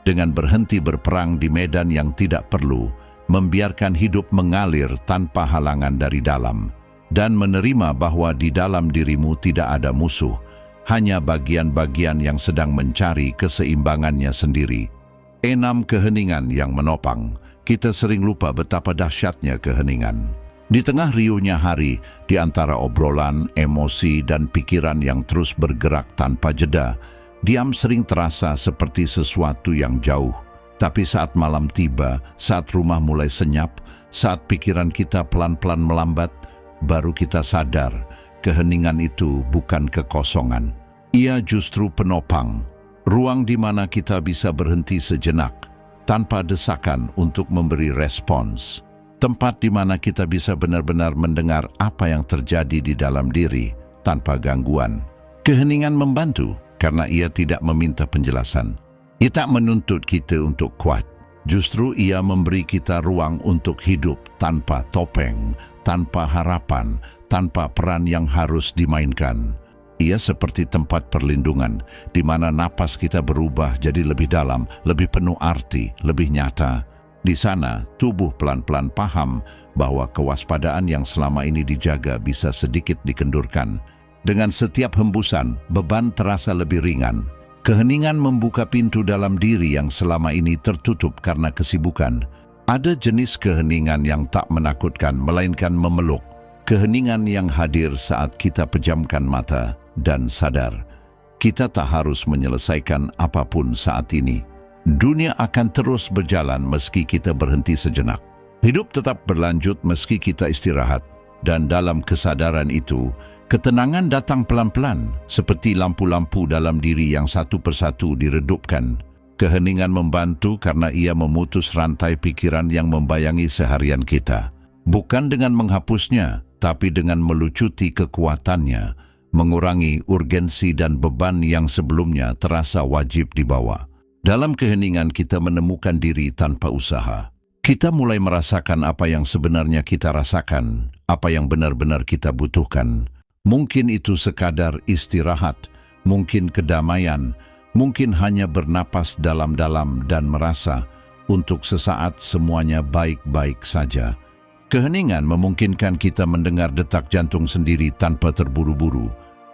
dengan berhenti berperang di medan yang tidak perlu, membiarkan hidup mengalir tanpa halangan dari dalam, dan menerima bahwa di dalam dirimu tidak ada musuh, hanya bagian-bagian yang sedang mencari keseimbangannya sendiri. 6 keheningan yang menopang. Kita sering lupa betapa dahsyatnya keheningan. Di tengah riuhnya hari, di antara obrolan, emosi, dan pikiran yang terus bergerak tanpa jeda, diam sering terasa seperti sesuatu yang jauh. Tapi saat malam tiba, saat rumah mulai senyap, saat pikiran kita pelan-pelan melambat, baru kita sadar, keheningan itu bukan kekosongan. Ia justru penopang, ruang di mana kita bisa berhenti sejenak, tanpa desakan untuk memberi respons. Tempat di mana kita bisa benar-benar mendengar apa yang terjadi di dalam diri tanpa gangguan. Keheningan membantu karena ia tidak meminta penjelasan. Ia tak menuntut kita untuk kuat. Justru ia memberi kita ruang untuk hidup tanpa topeng, tanpa harapan, tanpa peran yang harus dimainkan. Ia seperti tempat perlindungan di mana napas kita berubah jadi lebih dalam, lebih penuh arti, lebih nyata. Di sana, tubuh pelan-pelan paham bahwa kewaspadaan yang selama ini dijaga bisa sedikit dikendurkan. Dengan setiap hembusan, beban terasa lebih ringan. Keheningan membuka pintu dalam diri yang selama ini tertutup karena kesibukan. Ada jenis keheningan yang tak menakutkan, melainkan memeluk. Keheningan yang hadir saat kita pejamkan mata dan sadar. Kita tak harus menyelesaikan apapun saat ini. Dunia akan terus berjalan meski kita berhenti sejenak. Hidup tetap berlanjut meski kita istirahat. Dan dalam kesadaran itu, ketenangan datang pelan-pelan, seperti lampu-lampu dalam diri yang satu persatu diredupkan. Keheningan membantu karena ia memutus rantai pikiran yang membayangi seharian kita. Bukan dengan menghapusnya, tapi dengan melucuti kekuatannya, mengurangi urgensi dan beban yang sebelumnya terasa wajib dibawa. Dalam keheningan kita menemukan diri tanpa usaha. Kita mulai merasakan apa yang sebenarnya kita rasakan, apa yang benar-benar kita butuhkan. Mungkin itu sekadar istirahat, mungkin kedamaian, mungkin hanya bernapas dalam-dalam dan merasa untuk sesaat semuanya baik-baik saja. Keheningan memungkinkan kita mendengar detak jantung sendiri tanpa terburu-buru.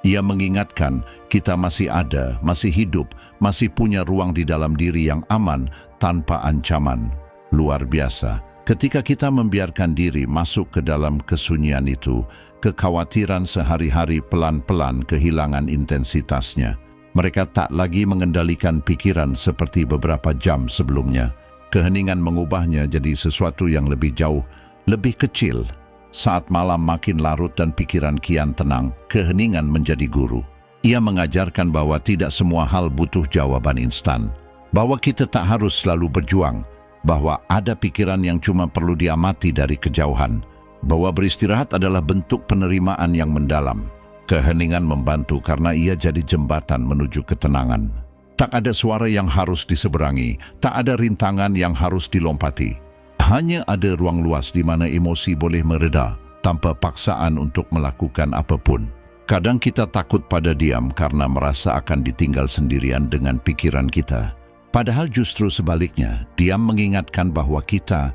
Ia mengingatkan kita masih ada, masih hidup, masih punya ruang di dalam diri yang aman tanpa ancaman. Luar biasa. Ketika kita membiarkan diri masuk ke dalam kesunyian itu, kekhawatiran sehari-hari pelan-pelan kehilangan intensitasnya. Mereka tak lagi mengendalikan pikiran seperti beberapa jam sebelumnya. Keheningan mengubahnya jadi sesuatu yang lebih jauh, lebih kecil. Saat malam makin larut dan pikiran kian tenang, keheningan menjadi guru. Ia mengajarkan bahwa tidak semua hal butuh jawaban instan, bahwa kita tak harus selalu berjuang, bahwa ada pikiran yang cuma perlu diamati dari kejauhan, bahwa beristirahat adalah bentuk penerimaan yang mendalam. Keheningan membantu karena ia jadi jembatan menuju ketenangan. Tak ada suara yang harus diseberangi, tak ada rintangan yang harus dilompati. Hanya ada ruang luas di mana emosi boleh mereda tanpa paksaan untuk melakukan apapun. Kadang kita takut pada diam karena merasa akan ditinggal sendirian dengan pikiran kita. Padahal justru sebaliknya, diam mengingatkan bahwa kita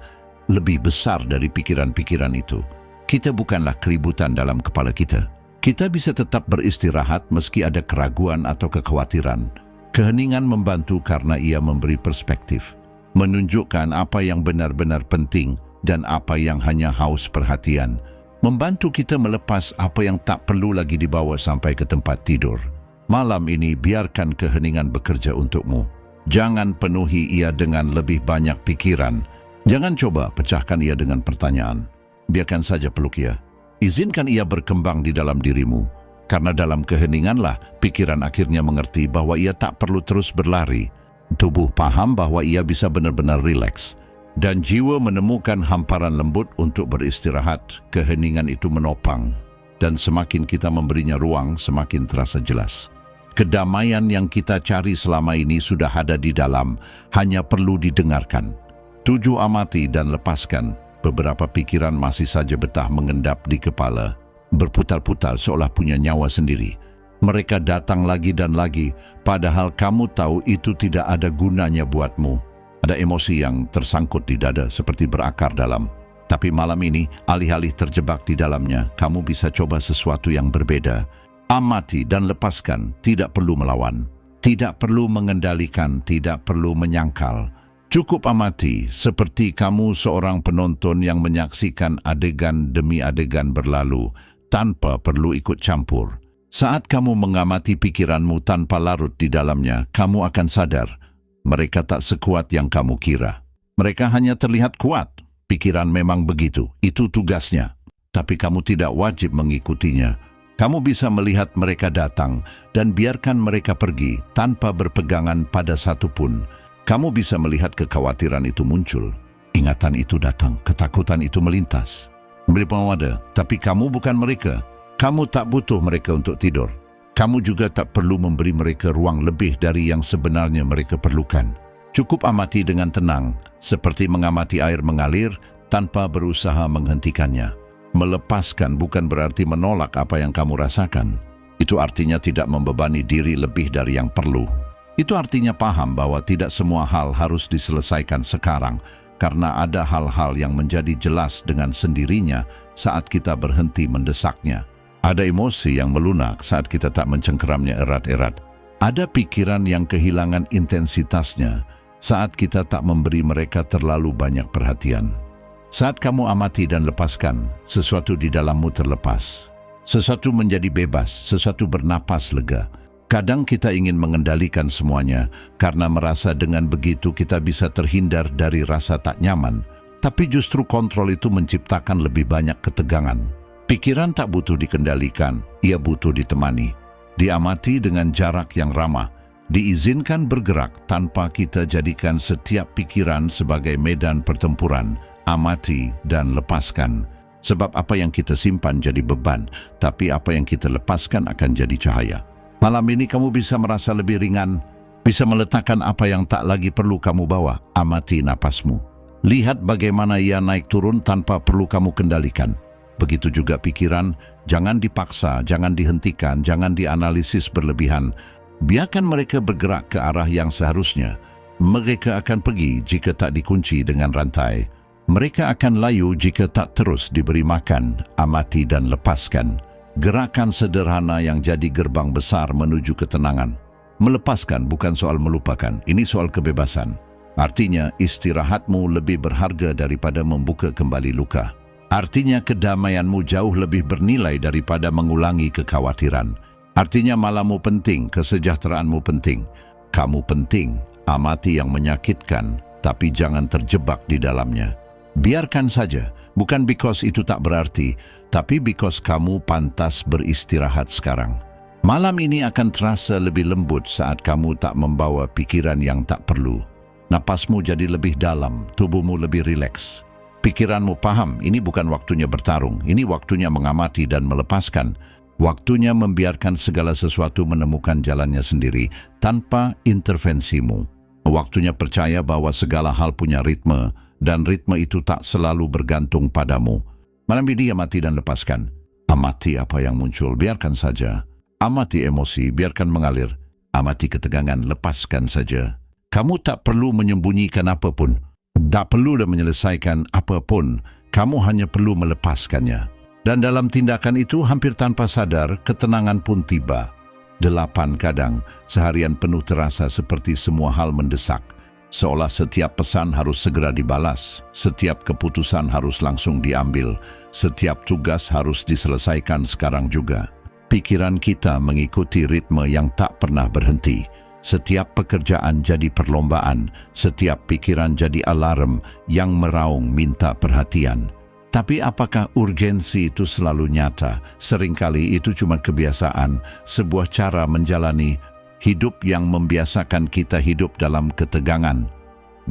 lebih besar dari pikiran-pikiran itu. Kita bukanlah keributan dalam kepala kita. Kita bisa tetap beristirahat meski ada keraguan atau kekhawatiran. Keheningan membantu karena ia memberi perspektif, menunjukkan apa yang benar-benar penting dan apa yang hanya haus perhatian. Membantu kita melepas apa yang tak perlu lagi dibawa sampai ke tempat tidur. Malam ini biarkan keheningan bekerja untukmu. Jangan penuhi ia dengan lebih banyak pikiran. Jangan coba pecahkan ia dengan pertanyaan. Biarkan saja peluk ia. Izinkan ia berkembang di dalam dirimu. Karena dalam keheninganlah pikiran akhirnya mengerti bahwa ia tak perlu terus berlari. Tubuh paham bahwa ia bisa benar-benar rileks. Dan jiwa menemukan hamparan lembut untuk beristirahat. Keheningan itu menopang. Dan semakin kita memberinya ruang, semakin terasa jelas. Kedamaian yang kita cari selama ini sudah ada di dalam, hanya perlu didengarkan. Tuju amati dan lepaskan. Beberapa pikiran masih saja betah mengendap di kepala, berputar-putar seolah punya nyawa sendiri. Mereka datang lagi dan lagi, padahal kamu tahu itu tidak ada gunanya buatmu. Ada emosi yang tersangkut di dada seperti berakar dalam. Tapi malam ini, alih-alih terjebak di dalamnya, kamu bisa coba sesuatu yang berbeda. Amati dan lepaskan, tidak perlu melawan, tidak perlu mengendalikan, tidak perlu menyangkal. Cukup amati seperti kamu seorang penonton yang menyaksikan adegan demi adegan berlalu, tanpa perlu ikut campur. Saat kamu mengamati pikiranmu tanpa larut di dalamnya, kamu akan sadar, mereka tak sekuat yang kamu kira. Mereka hanya terlihat kuat, pikiran memang begitu, itu tugasnya. Tapi kamu tidak wajib mengikutinya. Kamu bisa melihat mereka datang dan biarkan mereka pergi tanpa berpegangan pada satu pun. Kamu bisa melihat kekhawatiran itu muncul, ingatan itu datang, ketakutan itu melintas. Beri pengawasan, tapi kamu bukan mereka. Kamu tak butuh mereka untuk tidur. Kamu juga tak perlu memberi mereka ruang lebih dari yang sebenarnya mereka perlukan. Cukup amati dengan tenang, seperti mengamati air mengalir tanpa berusaha menghentikannya. Melepaskan bukan berarti menolak apa yang kamu rasakan. Itu artinya tidak membebani diri lebih dari yang perlu. Itu artinya paham bahwa tidak semua hal harus diselesaikan sekarang, karena ada hal-hal yang menjadi jelas dengan sendirinya saat kita berhenti mendesaknya. Ada emosi yang melunak saat kita tak mencengkeramnya erat-erat. Ada pikiran yang kehilangan intensitasnya saat kita tak memberi mereka terlalu banyak perhatian. Saat kamu amati dan lepaskan, sesuatu di dalammu terlepas. Sesuatu menjadi bebas, sesuatu bernapas lega. Kadang kita ingin mengendalikan semuanya, karena merasa dengan begitu kita bisa terhindar dari rasa tak nyaman. Tapi justru kontrol itu menciptakan lebih banyak ketegangan. Pikiran tak butuh dikendalikan, ia butuh ditemani. Diamati dengan jarak yang ramah. Diizinkan bergerak tanpa kita jadikan setiap pikiran sebagai medan pertempuran, amati dan lepaskan. Sebab apa yang kita simpan jadi beban, tapi apa yang kita lepaskan akan jadi cahaya. Malam ini kamu bisa merasa lebih ringan, bisa meletakkan apa yang tak lagi perlu kamu bawa. Amati napasmu. Lihat bagaimana ia naik turun tanpa perlu kamu kendalikan. Begitu juga pikiran, jangan dipaksa, jangan dihentikan, jangan dianalisis berlebihan. Biarkan mereka bergerak ke arah yang seharusnya. Mereka akan pergi jika tak dikunci dengan rantai. Mereka akan layu jika tak terus diberi makan. Amati dan lepaskan. Gerakan sederhana yang jadi gerbang besar menuju ketenangan. Melepaskan bukan soal melupakan, ini soal kebebasan. Artinya istirahatmu lebih berharga daripada membuka kembali luka. Artinya kedamaianmu jauh lebih bernilai daripada mengulangi kekhawatiran. Artinya malammu penting, kesejahteraanmu penting. Kamu penting, amati yang menyakitkan, tapi jangan terjebak di dalamnya. Biarkan saja, bukan because itu tak berarti, tapi because kamu pantas beristirahat sekarang. Malam ini akan terasa lebih lembut saat kamu tak membawa pikiran yang tak perlu. Napasmu jadi lebih dalam, tubuhmu lebih rileks. Pikiranmu paham, ini bukan waktunya bertarung, ini waktunya mengamati dan melepaskan. Waktunya membiarkan segala sesuatu menemukan jalannya sendiri tanpa intervensimu. Waktunya percaya bahwa segala hal punya ritme dan ritme itu tak selalu bergantung padamu. Malam ini amati dan lepaskan. Amati apa yang muncul, biarkan saja. Amati emosi, biarkan mengalir. Amati ketegangan, lepaskan saja. Kamu tak perlu menyembunyikan apapun. Tak perlu dan menyelesaikan apapun. Kamu hanya perlu melepaskannya. Dan dalam tindakan itu hampir tanpa sadar, ketenangan pun tiba. 8 kadang, seharian penuh terasa seperti semua hal mendesak. Seolah setiap pesan harus segera dibalas, setiap keputusan harus langsung diambil, setiap tugas harus diselesaikan sekarang juga. Pikiran kita mengikuti ritme yang tak pernah berhenti. Setiap pekerjaan jadi perlombaan, setiap pikiran jadi alarm yang meraung minta perhatian. Tapi apakah urgensi itu selalu nyata? Seringkali itu cuma kebiasaan, sebuah cara menjalani hidup yang membiasakan kita hidup dalam ketegangan.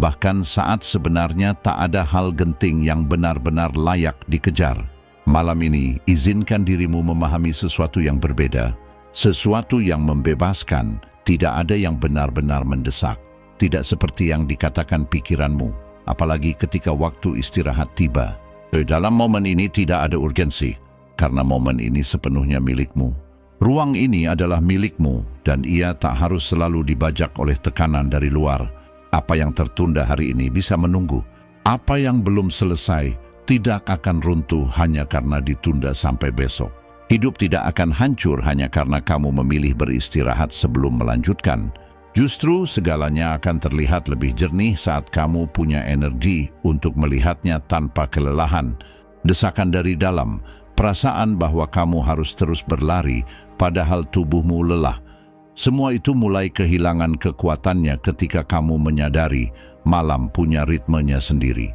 Bahkan saat sebenarnya tak ada hal genting yang benar-benar layak dikejar. Malam ini, izinkan dirimu memahami sesuatu yang berbeda. Sesuatu yang membebaskan, tidak ada yang benar-benar mendesak. Tidak seperti yang dikatakan pikiranmu, apalagi ketika waktu istirahat tiba. Dalam momen ini tidak ada urgensi, karena momen ini sepenuhnya milikmu. Ruang ini adalah milikmu, dan ia tak harus selalu dibajak oleh tekanan dari luar. Apa yang tertunda hari ini bisa menunggu. Apa yang belum selesai tidak akan runtuh hanya karena ditunda sampai besok. Hidup tidak akan hancur hanya karena kamu memilih beristirahat sebelum melanjutkan. Justru segalanya akan terlihat lebih jernih saat kamu punya energi untuk melihatnya tanpa kelelahan. Desakan dari dalam, perasaan bahwa kamu harus terus berlari padahal tubuhmu lelah. Semua itu mulai kehilangan kekuatannya ketika kamu menyadari malam punya ritmenya sendiri.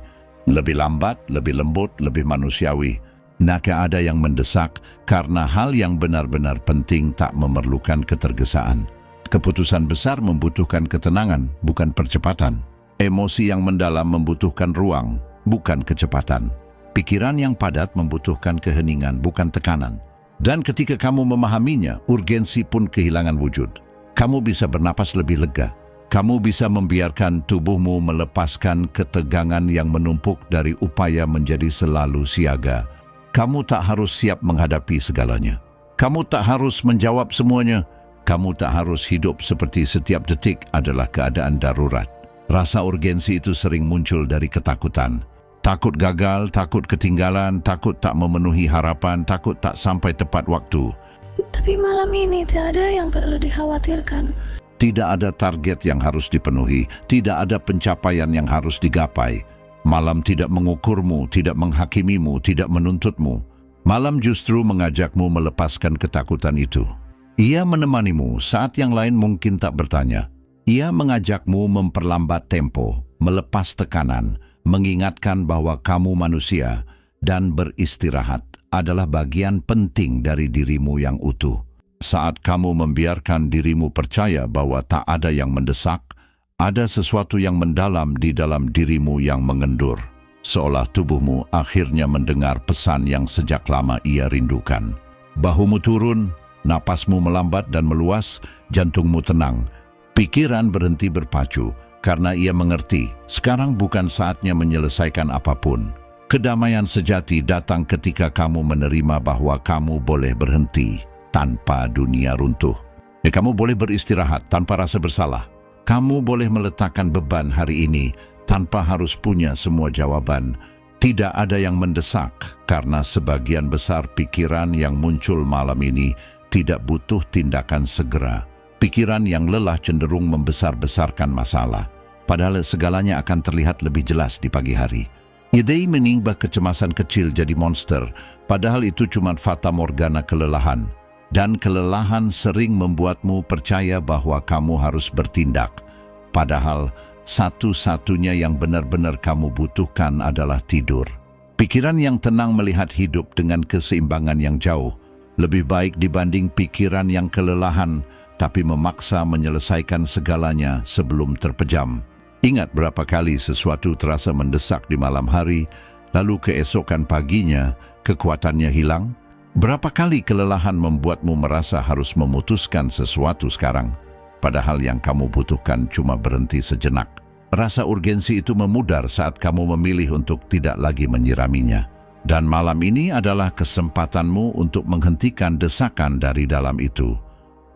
Lebih lambat, lebih lembut, lebih manusiawi. Naka ada yang mendesak karena hal yang benar-benar penting tak memerlukan ketergesaan. Keputusan besar membutuhkan ketenangan, bukan percepatan. Emosi yang mendalam membutuhkan ruang, bukan kecepatan. Pikiran yang padat membutuhkan keheningan, bukan tekanan. Dan ketika kamu memahaminya, urgensi pun kehilangan wujud. Kamu bisa bernapas lebih lega. Kamu bisa membiarkan tubuhmu melepaskan ketegangan yang menumpuk dari upaya menjadi selalu siaga. Kamu tak harus siap menghadapi segalanya. Kamu tak harus menjawab semuanya. Kamu tak harus hidup seperti setiap detik adalah keadaan darurat. Rasa urgensi itu sering muncul dari ketakutan. Takut gagal, takut ketinggalan, takut tak memenuhi harapan, takut tak sampai tepat waktu. Tapi malam ini tidak ada yang perlu dikhawatirkan. Tidak ada target yang harus dipenuhi, tidak ada pencapaian yang harus digapai. Malam tidak mengukurmu, tidak menghakimimu, tidak menuntutmu. Malam justru mengajakmu melepaskan ketakutan itu. Ia menemanimu saat yang lain mungkin tak bertanya. Ia mengajakmu memperlambat tempo, melepas tekanan, mengingatkan bahwa kamu manusia dan beristirahat adalah bagian penting dari dirimu yang utuh. Saat kamu membiarkan dirimu percaya bahwa tak ada yang mendesak, ada sesuatu yang mendalam di dalam dirimu yang mengendur. Seolah tubuhmu akhirnya mendengar pesan yang sejak lama ia rindukan. Bahumu turun, napasmu melambat dan meluas, jantungmu tenang. Pikiran berhenti berpacu karena ia mengerti sekarang bukan saatnya menyelesaikan apapun. Kedamaian sejati datang ketika kamu menerima bahwa kamu boleh berhenti tanpa dunia runtuh. Kamu boleh beristirahat tanpa rasa bersalah. Kamu boleh meletakkan beban hari ini tanpa harus punya semua jawaban. Tidak ada yang mendesak karena sebagian besar pikiran yang muncul malam ini tidak butuh tindakan segera. Pikiran yang lelah cenderung membesar-besarkan masalah, padahal segalanya akan terlihat lebih jelas di pagi hari. Ide menimbah kecemasan kecil jadi monster, padahal itu cuma fata morgana kelelahan. Dan kelelahan sering membuatmu percaya bahwa kamu harus bertindak. Padahal satu-satunya yang benar-benar kamu butuhkan adalah tidur. Pikiran yang tenang melihat hidup dengan keseimbangan yang jauh lebih baik dibanding pikiran yang kelelahan tapi memaksa menyelesaikan segalanya sebelum terpejam. Ingat berapa kali sesuatu terasa mendesak di malam hari, lalu keesokan paginya kekuatannya hilang? Berapa kali kelelahan membuatmu merasa harus memutuskan sesuatu sekarang, padahal yang kamu butuhkan cuma berhenti sejenak. Rasa urgensi itu memudar saat kamu memilih untuk tidak lagi menyiraminya. Dan malam ini adalah kesempatanmu untuk menghentikan desakan dari dalam itu.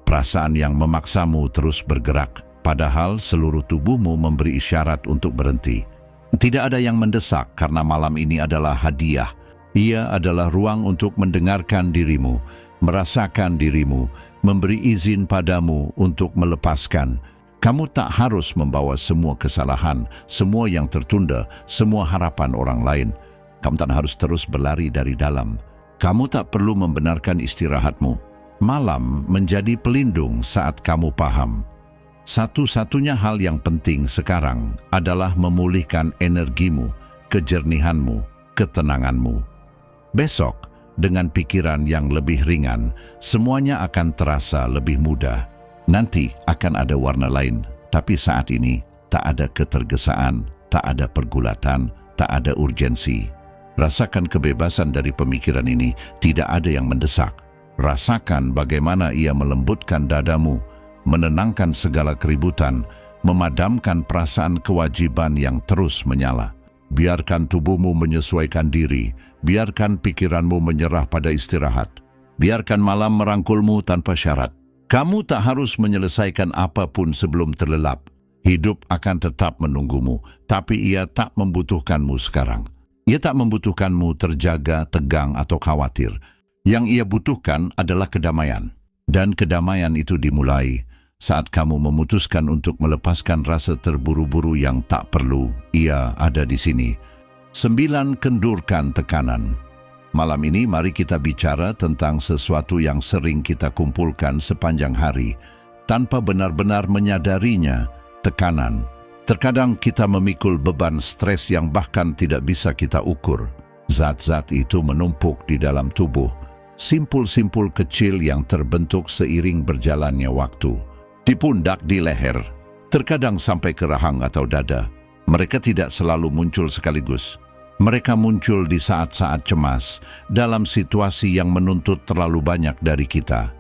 Perasaan yang memaksamu terus bergerak, padahal seluruh tubuhmu memberi isyarat untuk berhenti. Tidak ada yang mendesak karena malam ini adalah hadiah. Ia adalah ruang untuk mendengarkan dirimu, merasakan dirimu, memberi izin padamu untuk melepaskan. Kamu tak harus membawa semua kesalahan, semua yang tertunda, semua harapan orang lain. Kamu tak harus terus berlari dari dalam. Kamu tak perlu membenarkan istirahatmu. Malam menjadi pelindung saat kamu paham. Satu-satunya hal yang penting sekarang adalah memulihkan energimu, kejernihanmu, ketenanganmu. Besok, dengan pikiran yang lebih ringan, semuanya akan terasa lebih mudah. Nanti akan ada warna lain, tapi saat ini tak ada ketergesaan, tak ada pergulatan, tak ada urgensi. Rasakan kebebasan dari pemikiran ini, tidak ada yang mendesak. Rasakan bagaimana ia melembutkan dadamu, menenangkan segala keributan, memadamkan perasaan kewajiban yang terus menyala. Biarkan tubuhmu menyesuaikan diri, biarkan pikiranmu menyerah pada istirahat. Biarkan malam merangkulmu tanpa syarat. Kamu tak harus menyelesaikan apapun sebelum terlelap. Hidup akan tetap menunggumu, tapi ia tak membutuhkanmu sekarang. Ia tak membutuhkanmu terjaga, tegang, atau khawatir. Yang ia butuhkan adalah kedamaian. Dan kedamaian itu dimulai saat kamu memutuskan untuk melepaskan rasa terburu-buru yang tak perlu. Ia ada di sini. 9. Kendurkan tekanan. Malam ini mari kita bicara tentang sesuatu yang sering kita kumpulkan sepanjang hari, tanpa benar-benar menyadarinya, tekanan. Terkadang kita memikul beban stres yang bahkan tidak bisa kita ukur. Zat-zat itu menumpuk di dalam tubuh, simpul-simpul kecil yang terbentuk seiring berjalannya waktu. Di pundak, di leher, terkadang sampai ke rahang atau dada. Mereka tidak selalu muncul sekaligus. Mereka muncul di saat-saat cemas, dalam situasi yang menuntut terlalu banyak dari kita,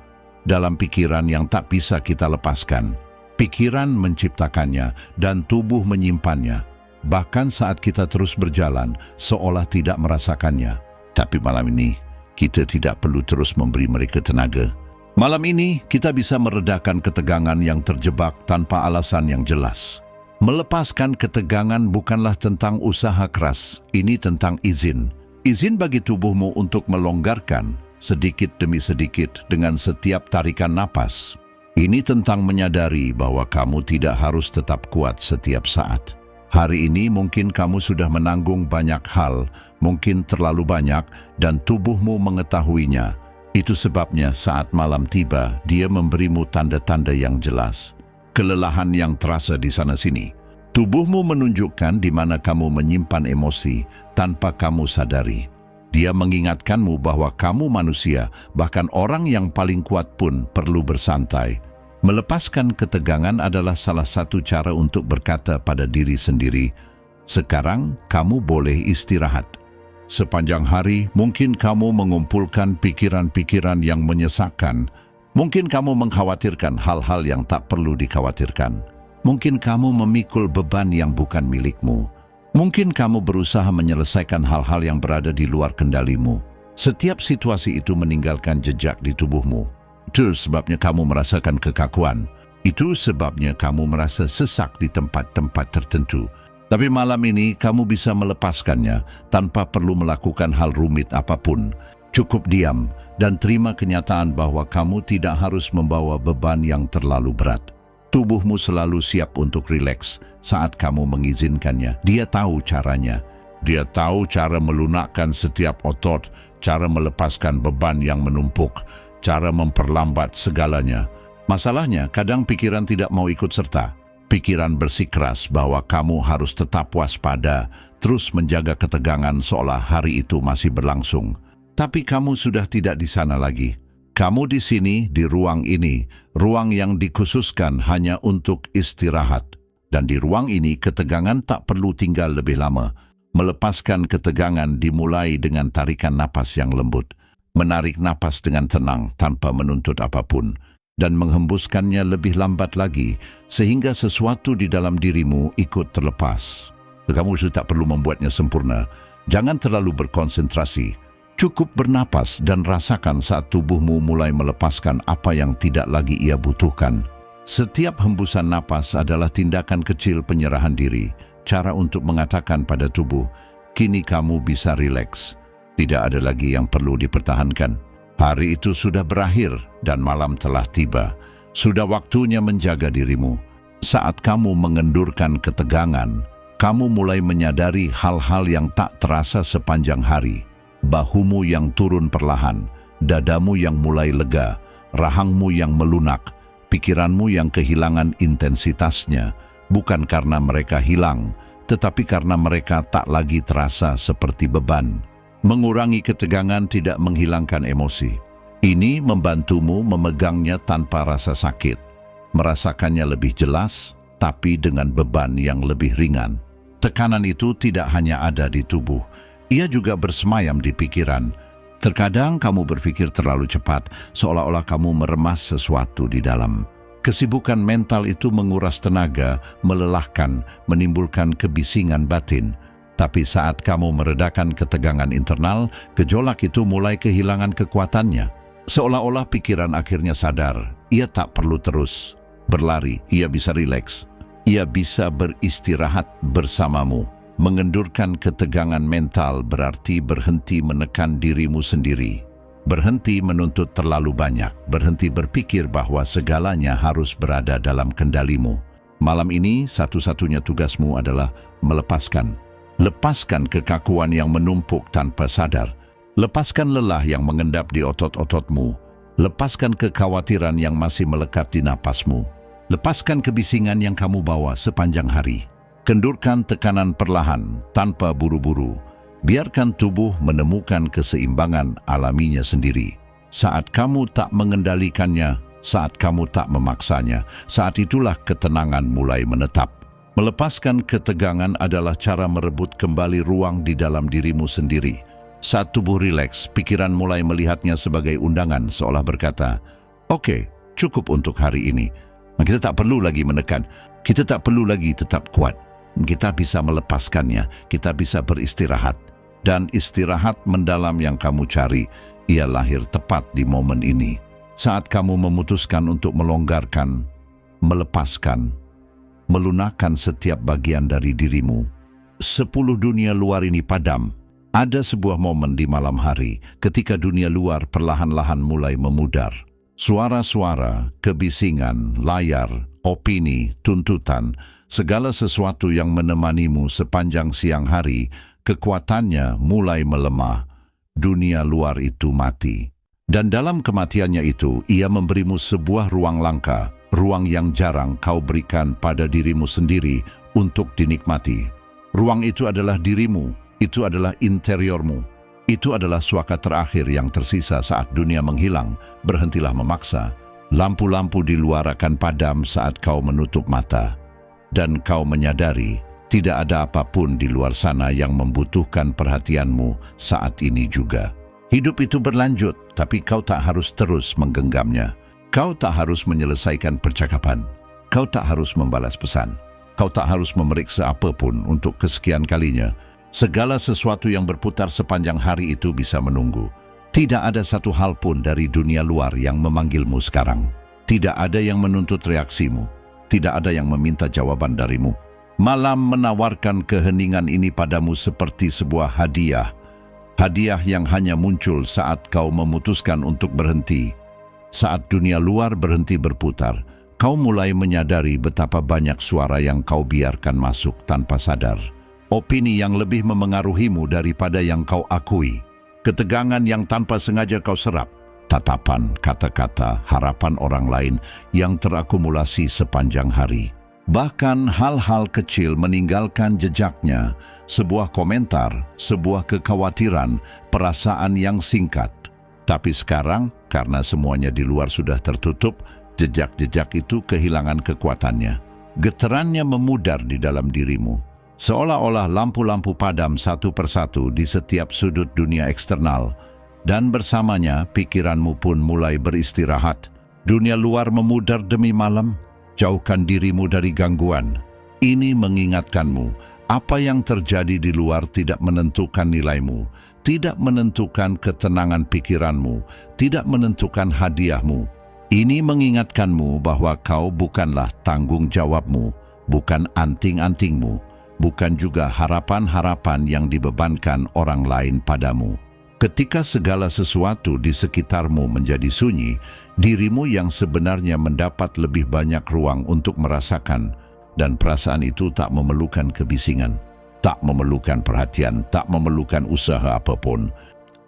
dalam pikiran yang tak bisa kita lepaskan. Pikiran menciptakannya dan tubuh menyimpannya, bahkan saat kita terus berjalan, seolah tidak merasakannya. Tapi malam ini, kita tidak perlu terus memberi mereka tenaga. Malam ini, kita bisa meredakan ketegangan yang terjebak tanpa alasan yang jelas. Melepaskan ketegangan bukanlah tentang usaha keras, ini tentang izin. Izin bagi tubuhmu untuk melonggarkan sedikit demi sedikit dengan setiap tarikan napas. Ini tentang menyadari bahwa kamu tidak harus tetap kuat setiap saat. Hari ini mungkin kamu sudah menanggung banyak hal, mungkin terlalu banyak, dan tubuhmu mengetahuinya. Itu sebabnya saat malam tiba, dia memberimu tanda-tanda yang jelas. Kelelahan yang terasa di sana-sini. Tubuhmu menunjukkan di mana kamu menyimpan emosi tanpa kamu sadari. Dia mengingatkanmu bahwa kamu manusia, bahkan orang yang paling kuat pun perlu bersantai. Melepaskan ketegangan adalah salah satu cara untuk berkata pada diri sendiri, sekarang kamu boleh istirahat. Sepanjang hari, mungkin kamu mengumpulkan pikiran-pikiran yang menyesakkan. Mungkin kamu mengkhawatirkan hal-hal yang tak perlu dikhawatirkan. Mungkin kamu memikul beban yang bukan milikmu. Mungkin kamu berusaha menyelesaikan hal-hal yang berada di luar kendalimu. Setiap situasi itu meninggalkan jejak di tubuhmu. Itu sebabnya kamu merasakan kekakuan. Itu sebabnya kamu merasa sesak di tempat-tempat tertentu. Tapi malam ini kamu bisa melepaskannya tanpa perlu melakukan hal rumit apapun. Cukup diam dan terima kenyataan bahwa kamu tidak harus membawa beban yang terlalu berat. Tubuhmu selalu siap untuk rileks saat kamu mengizinkannya. Dia tahu caranya. Dia tahu cara melunakkan setiap otot, cara melepaskan beban yang menumpuk, cara memperlambat segalanya. Masalahnya, kadang pikiran tidak mau ikut serta. Pikiran bersikeras bahwa kamu harus tetap waspada, terus menjaga ketegangan seolah hari itu masih berlangsung. Tapi kamu sudah tidak di sana lagi. Kamu di sini, di ruang ini, ruang yang dikhususkan hanya untuk istirahat. Dan di ruang ini, ketegangan tak perlu tinggal lebih lama. Melepaskan ketegangan dimulai dengan tarikan napas yang lembut. Menarik napas dengan tenang tanpa menuntut apapun. Dan menghembuskannya lebih lambat lagi, sehingga sesuatu di dalam dirimu ikut terlepas. Kamu sudah tak perlu membuatnya sempurna. Jangan terlalu berkonsentrasi. Cukup bernapas dan rasakan saat tubuhmu mulai melepaskan apa yang tidak lagi ia butuhkan. Setiap hembusan napas adalah tindakan kecil penyerahan diri, cara untuk mengatakan pada tubuh, kini kamu bisa rileks. Tidak ada lagi yang perlu dipertahankan. Hari itu sudah berakhir dan malam telah tiba. Sudah waktunya menjaga dirimu. Saat kamu mengendurkan ketegangan, kamu mulai menyadari hal-hal yang tak terasa sepanjang hari. Bahumu yang turun perlahan, dadamu yang mulai lega, rahangmu yang melunak, pikiranmu yang kehilangan intensitasnya, bukan karena mereka hilang, tetapi karena mereka tak lagi terasa seperti beban. Mengurangi ketegangan tidak menghilangkan emosi. Ini membantumu memegangnya tanpa rasa sakit, merasakannya lebih jelas, tapi dengan beban yang lebih ringan. Tekanan itu tidak hanya ada di tubuh, ia juga bersemayam di pikiran. Terkadang kamu berpikir terlalu cepat, seolah-olah kamu meremas sesuatu di dalam. Kesibukan mental itu menguras tenaga, melelahkan, menimbulkan kebisingan batin. Tapi saat kamu meredakan ketegangan internal, gejolak itu mulai kehilangan kekuatannya. Seolah-olah pikiran akhirnya sadar, ia tak perlu terus berlari, ia bisa rileks. Ia bisa beristirahat bersamamu. Mengendurkan ketegangan mental berarti berhenti menekan dirimu sendiri. Berhenti menuntut terlalu banyak, berhenti berpikir bahwa segalanya harus berada dalam kendalimu. Malam ini, satu-satunya tugasmu adalah melepaskan. Lepaskan kekakuan yang menumpuk tanpa sadar. Lepaskan lelah yang mengendap di otot-ototmu. Lepaskan kekhawatiran yang masih melekat di napasmu. Lepaskan kebisingan yang kamu bawa sepanjang hari. Kendurkan tekanan perlahan, tanpa buru-buru. Biarkan tubuh menemukan keseimbangan alaminya sendiri. Saat kamu tak mengendalikannya, saat kamu tak memaksanya, saat itulah ketenangan mulai menetap. Melepaskan ketegangan adalah cara merebut kembali ruang di dalam dirimu sendiri. Saat tubuh rileks, pikiran mulai melihatnya sebagai undangan, seolah berkata, "Oke, cukup untuk hari ini. Kita tak perlu lagi menekan, kita tak perlu lagi tetap kuat. Kita bisa melepaskannya, kita bisa beristirahat." Dan istirahat mendalam yang kamu cari, ia lahir tepat di momen ini. Saat kamu memutuskan untuk melonggarkan, melepaskan, melunakkan setiap bagian dari dirimu. 10 dunia luar ini padam. Ada sebuah momen di malam hari ketika dunia luar perlahan-lahan mulai memudar. Suara-suara, kebisingan, layar, opini, tuntutan, segala sesuatu yang menemanimu sepanjang siang hari, kekuatannya mulai melemah. Dunia luar itu mati. Dan dalam kematiannya itu, ia memberimu sebuah ruang langka, ruang yang jarang kau berikan pada dirimu sendiri untuk dinikmati. Ruang itu adalah dirimu, itu adalah interiormu. Itu adalah suaka terakhir yang tersisa saat dunia menghilang. Berhentilah memaksa. Lampu-lampu di luar akan padam saat kau menutup mata. Dan kau menyadari tidak ada apapun di luar sana yang membutuhkan perhatianmu saat ini juga. Hidup itu berlanjut, tapi kau tak harus terus menggenggamnya. Kau tak harus menyelesaikan percakapan. Kau tak harus membalas pesan. Kau tak harus memeriksa apapun untuk kesekian kalinya. Segala sesuatu yang berputar sepanjang hari itu bisa menunggu. Tidak ada satu hal pun dari dunia luar yang memanggilmu sekarang. Tidak ada yang menuntut reaksimu. Tidak ada yang meminta jawaban darimu. Malam menawarkan keheningan ini padamu seperti sebuah hadiah. Hadiah yang hanya muncul saat kau memutuskan untuk berhenti. Saat dunia luar berhenti berputar, kau mulai menyadari betapa banyak suara yang kau biarkan masuk tanpa sadar. Opini yang lebih memengaruhimu daripada yang kau akui. Ketegangan yang tanpa sengaja kau serap. Tatapan, kata-kata, harapan orang lain yang terakumulasi sepanjang hari. Bahkan hal-hal kecil meninggalkan jejaknya. Sebuah komentar, sebuah kekhawatiran, perasaan yang singkat. Tapi sekarang, karena semuanya di luar sudah tertutup, jejak-jejak itu kehilangan kekuatannya. Getarannya memudar di dalam dirimu. Seolah-olah lampu-lampu padam satu persatu di setiap sudut dunia eksternal, dan bersamanya pikiranmu pun mulai beristirahat. Dunia luar memudar demi malam, jauhkan dirimu dari gangguan. Ini mengingatkanmu, apa yang terjadi di luar tidak menentukan nilaimu, tidak menentukan ketenangan pikiranmu, tidak menentukan hadiahmu. Ini mengingatkanmu bahwa kau bukanlah tanggung jawabmu, bukan anting-antingmu, bukan juga harapan-harapan yang dibebankan orang lain padamu. Ketika segala sesuatu di sekitarmu menjadi sunyi, dirimu yang sebenarnya mendapat lebih banyak ruang untuk merasakan, dan perasaan itu tak memerlukan kebisingan, tak memerlukan perhatian, tak memerlukan usaha apapun.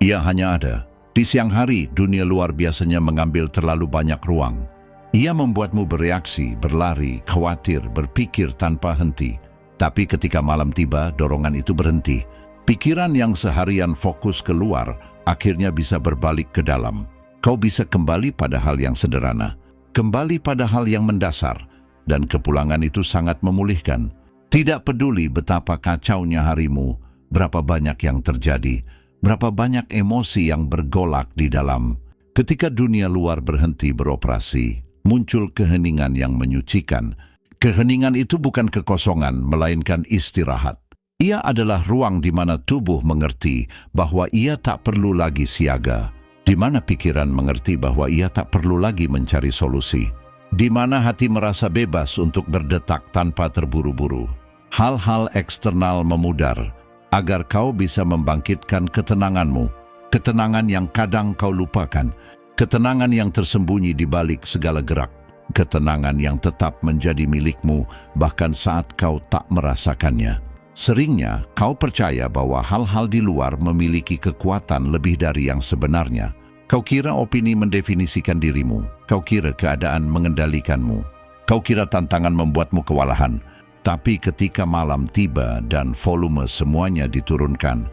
Ia hanya ada. Di siang hari, dunia luar biasanya mengambil terlalu banyak ruang. Ia membuatmu bereaksi, berlari, khawatir, berpikir tanpa henti. Tapi ketika malam tiba, dorongan itu berhenti. Pikiran yang seharian fokus keluar, akhirnya bisa berbalik ke dalam. Kau bisa kembali pada hal yang sederhana, kembali pada hal yang mendasar, dan kepulangan itu sangat memulihkan. Tidak peduli betapa kacaunya harimu, berapa banyak yang terjadi, berapa banyak emosi yang bergolak di dalam. Ketika dunia luar berhenti beroperasi, muncul keheningan yang menyucikan. Keheningan itu bukan kekosongan, melainkan istirahat. Ia adalah ruang di mana tubuh mengerti bahwa ia tak perlu lagi siaga, di mana pikiran mengerti bahwa ia tak perlu lagi mencari solusi, di mana hati merasa bebas untuk berdetak tanpa terburu-buru. Hal-hal eksternal memudar, agar kau bisa membangkitkan ketenanganmu, ketenangan yang kadang kau lupakan, ketenangan yang tersembunyi di balik segala gerak, ketenangan yang tetap menjadi milikmu bahkan saat kau tak merasakannya. Seringnya kau percaya bahwa hal-hal di luar memiliki kekuatan lebih dari yang sebenarnya. Kau kira opini mendefinisikan dirimu, kau kira keadaan mengendalikanmu, kau kira tantangan membuatmu kewalahan. Tapi ketika malam tiba dan volume semuanya diturunkan,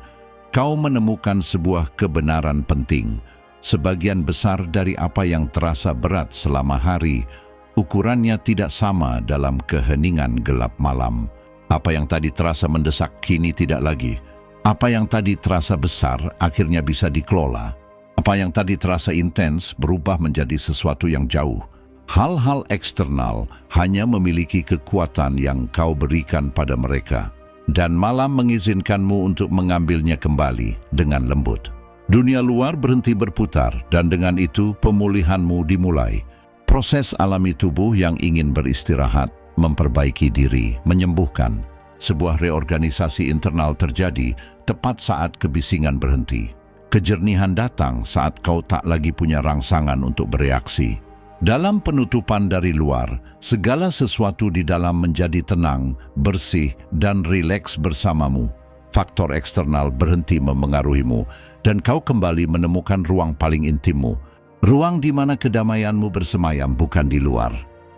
kau menemukan sebuah kebenaran penting. Sebagian besar dari apa yang terasa berat selama hari, ukurannya tidak sama dalam keheningan gelap malam. Apa yang tadi terasa mendesak kini tidak lagi. Apa yang tadi terasa besar akhirnya bisa dikelola. Apa yang tadi terasa intens berubah menjadi sesuatu yang jauh. Hal-hal eksternal hanya memiliki kekuatan yang kau berikan pada mereka. Dan malam mengizinkanmu untuk mengambilnya kembali dengan lembut. Dunia luar berhenti berputar dan dengan itu pemulihanmu dimulai. Proses alami tubuh yang ingin beristirahat, memperbaiki diri, menyembuhkan. Sebuah reorganisasi internal terjadi tepat saat kebisingan berhenti. Kejernihan datang saat kau tak lagi punya rangsangan untuk bereaksi. Dalam penutupan dari luar, segala sesuatu di dalam menjadi tenang, bersih, dan rileks bersamamu. Faktor eksternal berhenti memengaruhimu, dan kau kembali menemukan ruang paling intimmu. Ruang di mana kedamaianmu bersemayam bukan di luar.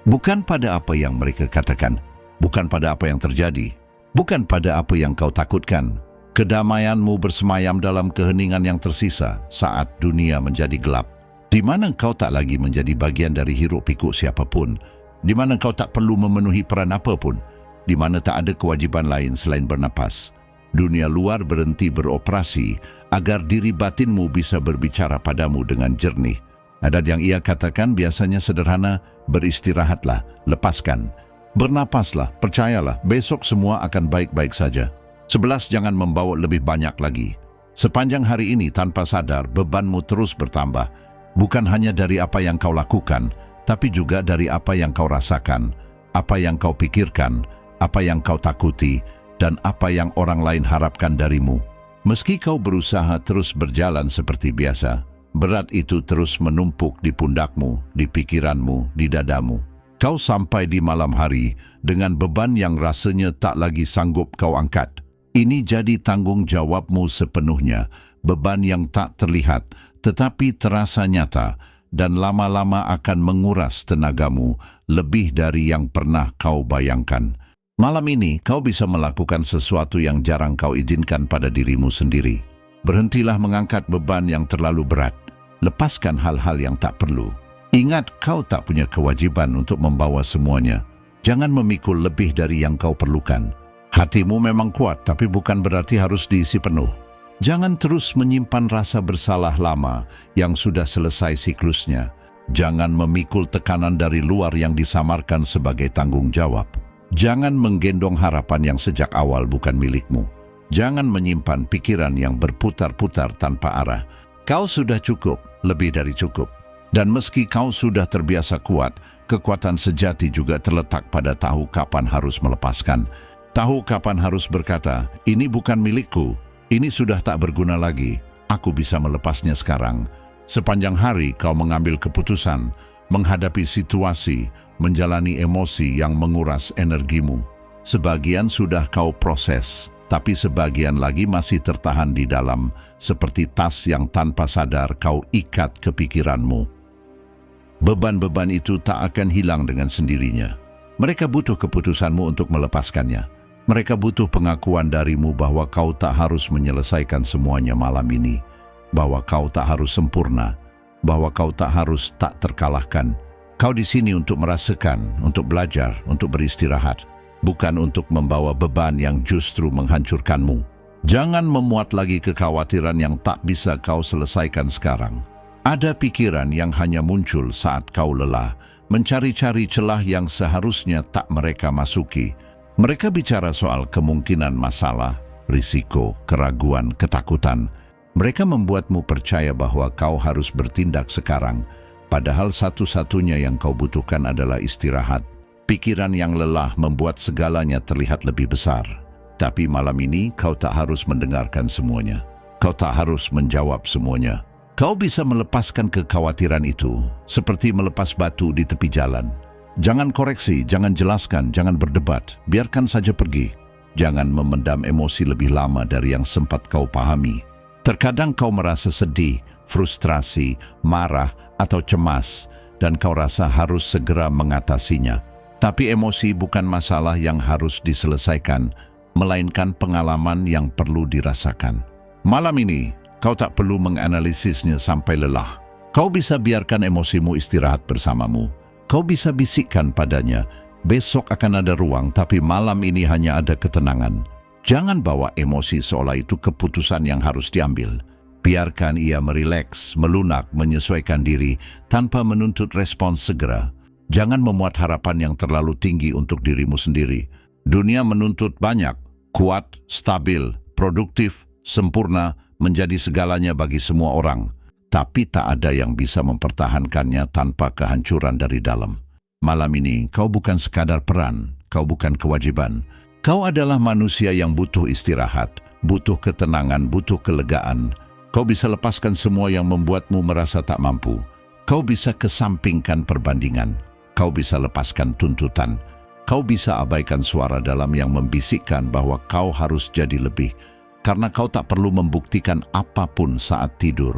Bukan pada apa yang mereka katakan, bukan pada apa yang terjadi, bukan pada apa yang kau takutkan. Kedamaianmu bersemayam dalam keheningan yang tersisa saat dunia menjadi gelap, di mana engkau tak lagi menjadi bagian dari hiruk-pikuk siapapun, di mana engkau tak perlu memenuhi peran apapun, di mana tak ada kewajiban lain selain bernapas. Dunia luar berhenti beroperasi agar diri batinmu bisa berbicara padamu dengan jernih. Adat yang ia katakan biasanya sederhana, beristirahatlah, lepaskan. Bernapaslah, percayalah, besok semua akan baik-baik saja. 11. Jangan membawa lebih banyak lagi. Sepanjang hari ini tanpa sadar bebanmu terus bertambah. Bukan hanya dari apa yang kau lakukan, tapi juga dari apa yang kau rasakan, apa yang kau pikirkan, apa yang kau takuti, dan apa yang orang lain harapkan darimu. Meski kau berusaha terus berjalan seperti biasa, berat itu terus menumpuk di pundakmu, di pikiranmu, di dadamu. Kau sampai di malam hari dengan beban yang rasanya tak lagi sanggup kau angkat. Ini jadi tanggung jawabmu sepenuhnya, beban yang tak terlihat tetapi terasa nyata dan lama-lama akan menguras tenagamu lebih dari yang pernah kau bayangkan. Malam ini kau bisa melakukan sesuatu yang jarang kau izinkan pada dirimu sendiri. Berhentilah mengangkat beban yang terlalu berat. Lepaskan hal-hal yang tak perlu. Ingat, kau tak punya kewajiban untuk membawa semuanya. Jangan memikul lebih dari yang kau perlukan. Hatimu memang kuat, tapi bukan berarti harus diisi penuh. Jangan terus menyimpan rasa bersalah lama yang sudah selesai siklusnya. Jangan memikul tekanan dari luar yang disamarkan sebagai tanggung jawab. Jangan menggendong harapan yang sejak awal bukan milikmu. Jangan menyimpan pikiran yang berputar-putar tanpa arah. Kau sudah cukup, lebih dari cukup. Dan meski kau sudah terbiasa kuat, kekuatan sejati juga terletak pada tahu kapan harus melepaskan. Tahu kapan harus berkata, ini bukan milikku, ini sudah tak berguna lagi, aku bisa melepasnya sekarang. Sepanjang hari kau mengambil keputusan, menghadapi situasi, menjalani emosi yang menguras energimu. Sebagian sudah kau proses, tapi sebagian lagi masih tertahan di dalam, seperti tas yang tanpa sadar kau ikat ke pikiranmu. Beban-beban itu tak akan hilang dengan sendirinya. Mereka butuh keputusanmu untuk melepaskannya. Mereka butuh pengakuan darimu bahwa kau tak harus menyelesaikan semuanya malam ini, bahwa kau tak harus sempurna, bahwa kau tak harus tak terkalahkan. Kau di sini untuk merasakan, untuk belajar, untuk beristirahat, bukan untuk membawa beban yang justru menghancurkanmu. Jangan memuat lagi kekhawatiran yang tak bisa kau selesaikan sekarang. Ada pikiran yang hanya muncul saat kau lelah, mencari-cari celah yang seharusnya tak mereka masuki. Mereka bicara soal kemungkinan masalah, risiko, keraguan, ketakutan. Mereka membuatmu percaya bahwa kau harus bertindak sekarang, padahal satu-satunya yang kau butuhkan adalah istirahat. Pikiran yang lelah membuat segalanya terlihat lebih besar. Tapi malam ini kau tak harus mendengarkan semuanya. Kau tak harus menjawab semuanya. Kau bisa melepaskan kekhawatiran itu, seperti melepas batu di tepi jalan. Jangan koreksi, jangan jelaskan, jangan berdebat, biarkan saja pergi. Jangan memendam emosi lebih lama dari yang sempat kau pahami. Terkadang kau merasa sedih, frustrasi, marah, atau cemas, dan kau rasa harus segera mengatasinya. Tapi emosi bukan masalah yang harus diselesaikan, melainkan pengalaman yang perlu dirasakan. Malam ini, kau tak perlu menganalisisnya sampai lelah. Kau bisa biarkan emosimu istirahat bersamamu. Kau bisa bisikkan padanya, besok akan ada ruang, tapi malam ini hanya ada ketenangan. Jangan bawa emosi seolah itu keputusan yang harus diambil. Biarkan ia merileks, melunak, menyesuaikan diri, tanpa menuntut respons segera. Jangan memuat harapan yang terlalu tinggi untuk dirimu sendiri. Dunia menuntut banyak, kuat, stabil, produktif, sempurna, menjadi segalanya bagi semua orang. Tapi tak ada yang bisa mempertahankannya tanpa kehancuran dari dalam. Malam ini, kau bukan sekadar peran, kau bukan kewajiban. Kau adalah manusia yang butuh istirahat, butuh ketenangan, butuh kelegaan. Kau bisa lepaskan semua yang membuatmu merasa tak mampu. Kau bisa kesampingkan perbandingan. Kau bisa lepaskan tuntutan. Kau bisa abaikan suara dalam yang membisikkan bahwa kau harus jadi lebih, karena kau tak perlu membuktikan apapun saat tidur.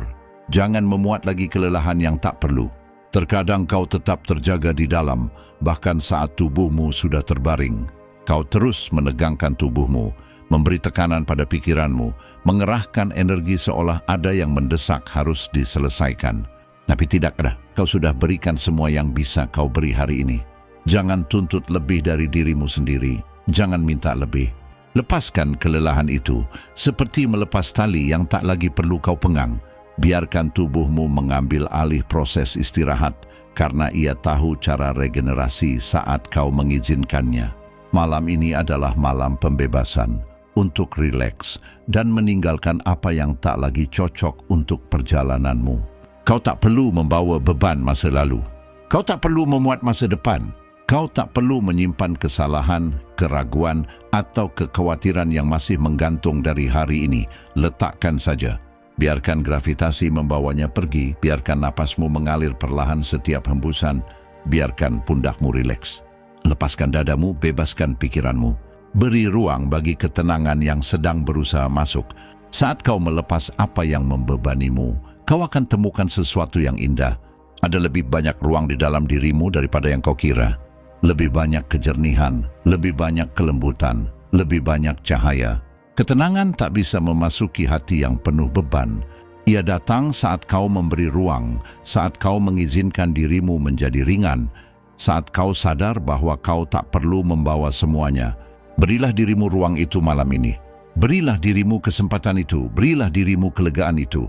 Jangan memuat lagi kelelahan yang tak perlu. Terkadang kau tetap terjaga di dalam, bahkan saat tubuhmu sudah terbaring. Kau terus menegangkan tubuhmu, memberi tekanan pada pikiranmu, mengerahkan energi seolah ada yang mendesak harus diselesaikan. Tapi tidak ada, kau sudah berikan semua yang bisa kau beri hari ini. Jangan tuntut lebih dari dirimu sendiri, jangan minta lebih. Lepaskan kelelahan itu, seperti melepas tali yang tak lagi perlu kau pengang. Biarkan tubuhmu mengambil alih proses istirahat, karena ia tahu cara regenerasi saat kau mengizinkannya. Malam ini adalah malam pembebasan, untuk rileks dan meninggalkan apa yang tak lagi cocok untuk perjalananmu. Kau tak perlu membawa beban masa lalu. Kau tak perlu memuat masa depan. Kau tak perlu menyimpan kesalahan, keraguan, atau kekhawatiran yang masih menggantung dari hari ini. Letakkan saja. Biarkan gravitasi membawanya pergi, biarkan napasmu mengalir perlahan setiap hembusan, biarkan pundakmu rileks. Lepaskan dadamu, bebaskan pikiranmu. Beri ruang bagi ketenangan yang sedang berusaha masuk. Saat kau melepas apa yang membebanimu, kau akan temukan sesuatu yang indah. Ada lebih banyak ruang di dalam dirimu daripada yang kau kira. Lebih banyak kejernihan, lebih banyak kelembutan, lebih banyak cahaya. Ketenangan tak bisa memasuki hati yang penuh beban. Ia datang saat kau memberi ruang, saat kau mengizinkan dirimu menjadi ringan, saat kau sadar bahwa kau tak perlu membawa semuanya. Berilah dirimu ruang itu malam ini. Berilah dirimu kesempatan itu, berilah dirimu kelegaan itu.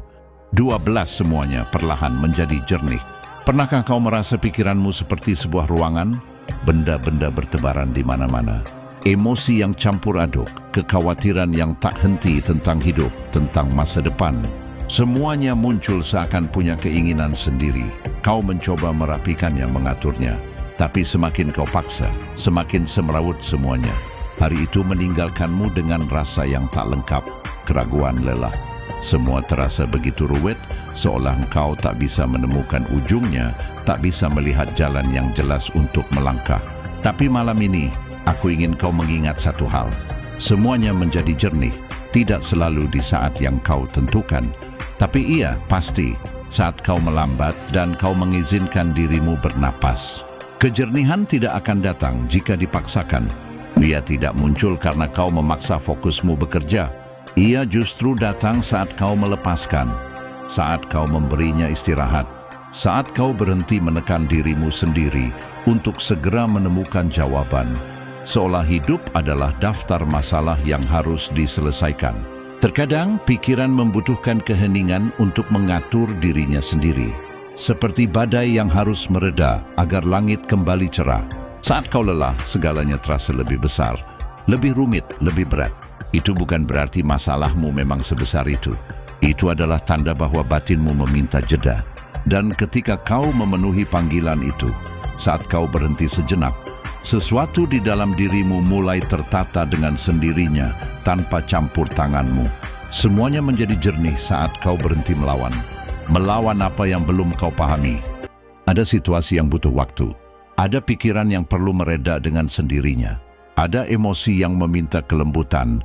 12 semuanya perlahan menjadi jernih. Pernahkah kau merasa pikiranmu seperti sebuah ruangan? Benda-benda bertebaran di mana-mana. Emosi yang campur aduk, kekhawatiran yang tak henti tentang hidup, tentang masa depan. Semuanya muncul seakan punya keinginan sendiri. Kau mencoba merapikannya, mengaturnya. Tapi semakin kau paksa, semakin semrawut semuanya. Hari itu meninggalkanmu dengan rasa yang tak lengkap, keraguan, lelah. Semua terasa begitu ruwet, seolah engkau tak bisa menemukan ujungnya, tak bisa melihat jalan yang jelas untuk melangkah. Tapi malam ini, aku ingin kau mengingat satu hal. Semuanya menjadi jernih, tidak selalu di saat yang kau tentukan. Tapi iya, pasti, saat kau melambat dan kau mengizinkan dirimu bernapas. Kejernihan tidak akan datang jika dipaksakan. Ia tidak muncul karena kau memaksa fokusmu bekerja. Ia justru datang saat kau melepaskan, saat kau memberinya istirahat, saat kau berhenti menekan dirimu sendiri untuk segera menemukan jawaban, seolah hidup adalah daftar masalah yang harus diselesaikan. Terkadang pikiran membutuhkan keheningan untuk mengatur dirinya sendiri, seperti badai yang harus mereda agar langit kembali cerah. Saat kau lelah, segalanya terasa lebih besar, lebih rumit, lebih berat. Itu bukan berarti masalahmu memang sebesar itu. Itu adalah tanda bahwa batinmu meminta jeda. Dan ketika kau memenuhi panggilan itu, saat kau berhenti sejenak, sesuatu di dalam dirimu mulai tertata dengan sendirinya tanpa campur tanganmu. Semuanya menjadi jernih saat kau berhenti melawan. Melawan apa yang belum kau pahami. Ada situasi yang butuh waktu. Ada pikiran yang perlu mereda dengan sendirinya. Ada emosi yang meminta kelembutan.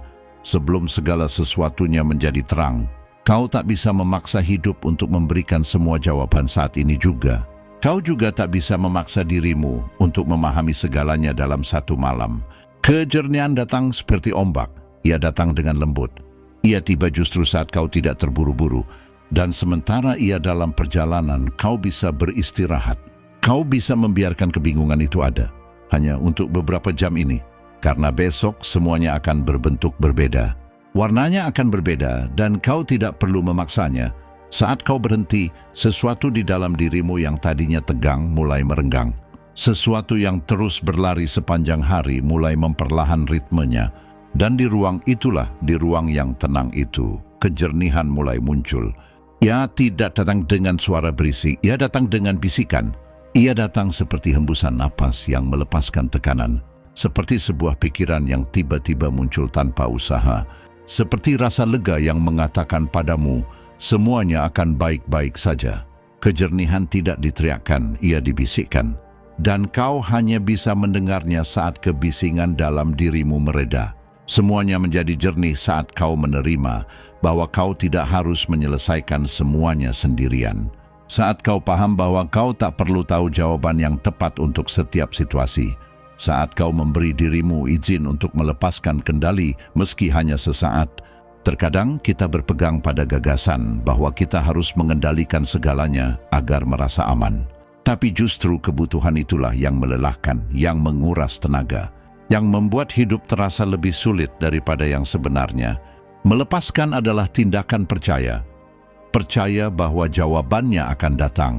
Sebelum segala sesuatunya menjadi terang, kau tak bisa memaksa hidup untuk memberikan semua jawaban saat ini juga. Kau juga tak bisa memaksa dirimu untuk memahami segalanya dalam satu malam. Kejernihan datang seperti ombak. Ia datang dengan lembut. Ia tiba justru saat kau tidak terburu-buru. Dan sementara ia dalam perjalanan, kau bisa beristirahat. Kau bisa membiarkan kebingungan itu ada. Hanya untuk beberapa jam ini. Karena besok semuanya akan berbentuk berbeda. Warnanya akan berbeda dan kau tidak perlu memaksanya. Saat kau berhenti, sesuatu di dalam dirimu yang tadinya tegang mulai merenggang. Sesuatu yang terus berlari sepanjang hari mulai memperlahan ritmenya. Dan di ruang itulah, di ruang yang tenang itu, kejernihan mulai muncul. Ia tidak datang dengan suara berisik, ia datang dengan bisikan. Ia datang seperti hembusan napas yang melepaskan tekanan. Seperti sebuah pikiran yang tiba-tiba muncul tanpa usaha. Seperti rasa lega yang mengatakan padamu, semuanya akan baik-baik saja. Kejernihan tidak diteriakkan, ia dibisikkan. Dan kau hanya bisa mendengarnya saat kebisingan dalam dirimu mereda. Semuanya menjadi jernih saat kau menerima bahwa kau tidak harus menyelesaikan semuanya sendirian. Saat kau paham bahwa kau tak perlu tahu jawaban yang tepat untuk setiap situasi. Saat kau memberi dirimu izin untuk melepaskan kendali meski hanya sesaat, terkadang kita berpegang pada gagasan bahwa kita harus mengendalikan segalanya agar merasa aman. Tapi justru kebutuhan itulah yang melelahkan, yang menguras tenaga, yang membuat hidup terasa lebih sulit daripada yang sebenarnya. Melepaskan adalah tindakan percaya. Percaya bahwa jawabannya akan datang.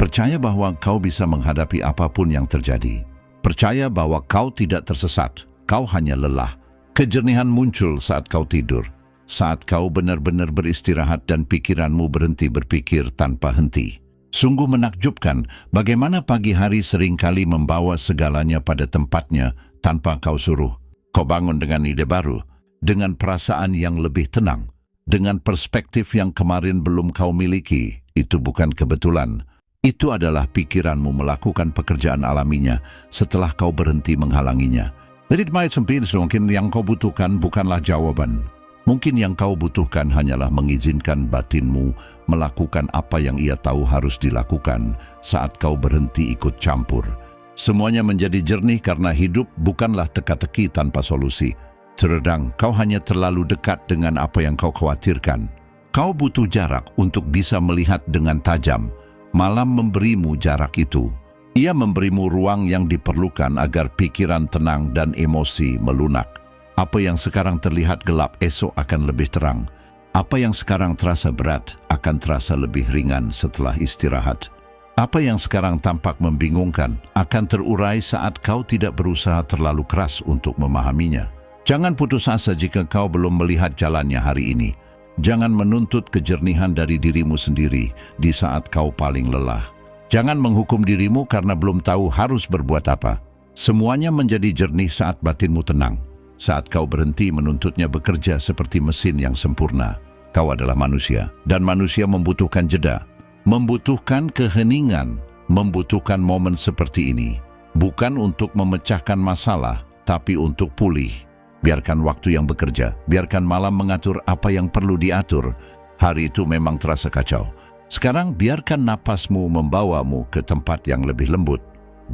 Percaya bahwa kau bisa menghadapi apapun yang terjadi. Percaya bahwa kau tidak tersesat, kau hanya lelah. Kejernihan muncul saat kau tidur, saat kau benar-benar beristirahat dan pikiranmu berhenti berpikir tanpa henti. Sungguh menakjubkan bagaimana pagi hari seringkali membawa segalanya pada tempatnya tanpa kau suruh. Kau bangun dengan ide baru, dengan perasaan yang lebih tenang, dengan perspektif yang kemarin belum kau miliki. Itu bukan kebetulan. Itu adalah pikiranmu melakukan pekerjaan alaminya setelah kau berhenti menghalanginya. Jadi mungkin yang kau butuhkan bukanlah jawaban. Mungkin yang kau butuhkan hanyalah mengizinkan batinmu melakukan apa yang ia tahu harus dilakukan saat kau berhenti ikut campur. Semuanya menjadi jernih karena hidup bukanlah teka-teki tanpa solusi. Terkadang kau hanya terlalu dekat dengan apa yang kau khawatirkan. Kau butuh jarak untuk bisa melihat dengan tajam. Malam memberimu jarak itu. Ia memberimu ruang yang diperlukan agar pikiran tenang dan emosi melunak. Apa yang sekarang terlihat gelap esok akan lebih terang. Apa yang sekarang terasa berat akan terasa lebih ringan setelah istirahat. Apa yang sekarang tampak membingungkan akan terurai saat kau tidak berusaha terlalu keras untuk memahaminya. Jangan putus asa jika kau belum melihat jalannya hari ini. Jangan menuntut kejernihan dari dirimu sendiri di saat kau paling lelah. Jangan menghukum dirimu karena belum tahu harus berbuat apa. Semuanya menjadi jernih saat batinmu tenang. Saat kau berhenti menuntutnya bekerja seperti mesin yang sempurna. Kau adalah manusia, dan manusia membutuhkan jeda. Membutuhkan keheningan, membutuhkan momen seperti ini. Bukan untuk memecahkan masalah, tapi untuk pulih. Biarkan waktu yang bekerja, biarkan malam mengatur apa yang perlu diatur. Hari itu memang terasa kacau. Sekarang biarkan napasmu membawamu ke tempat yang lebih lembut.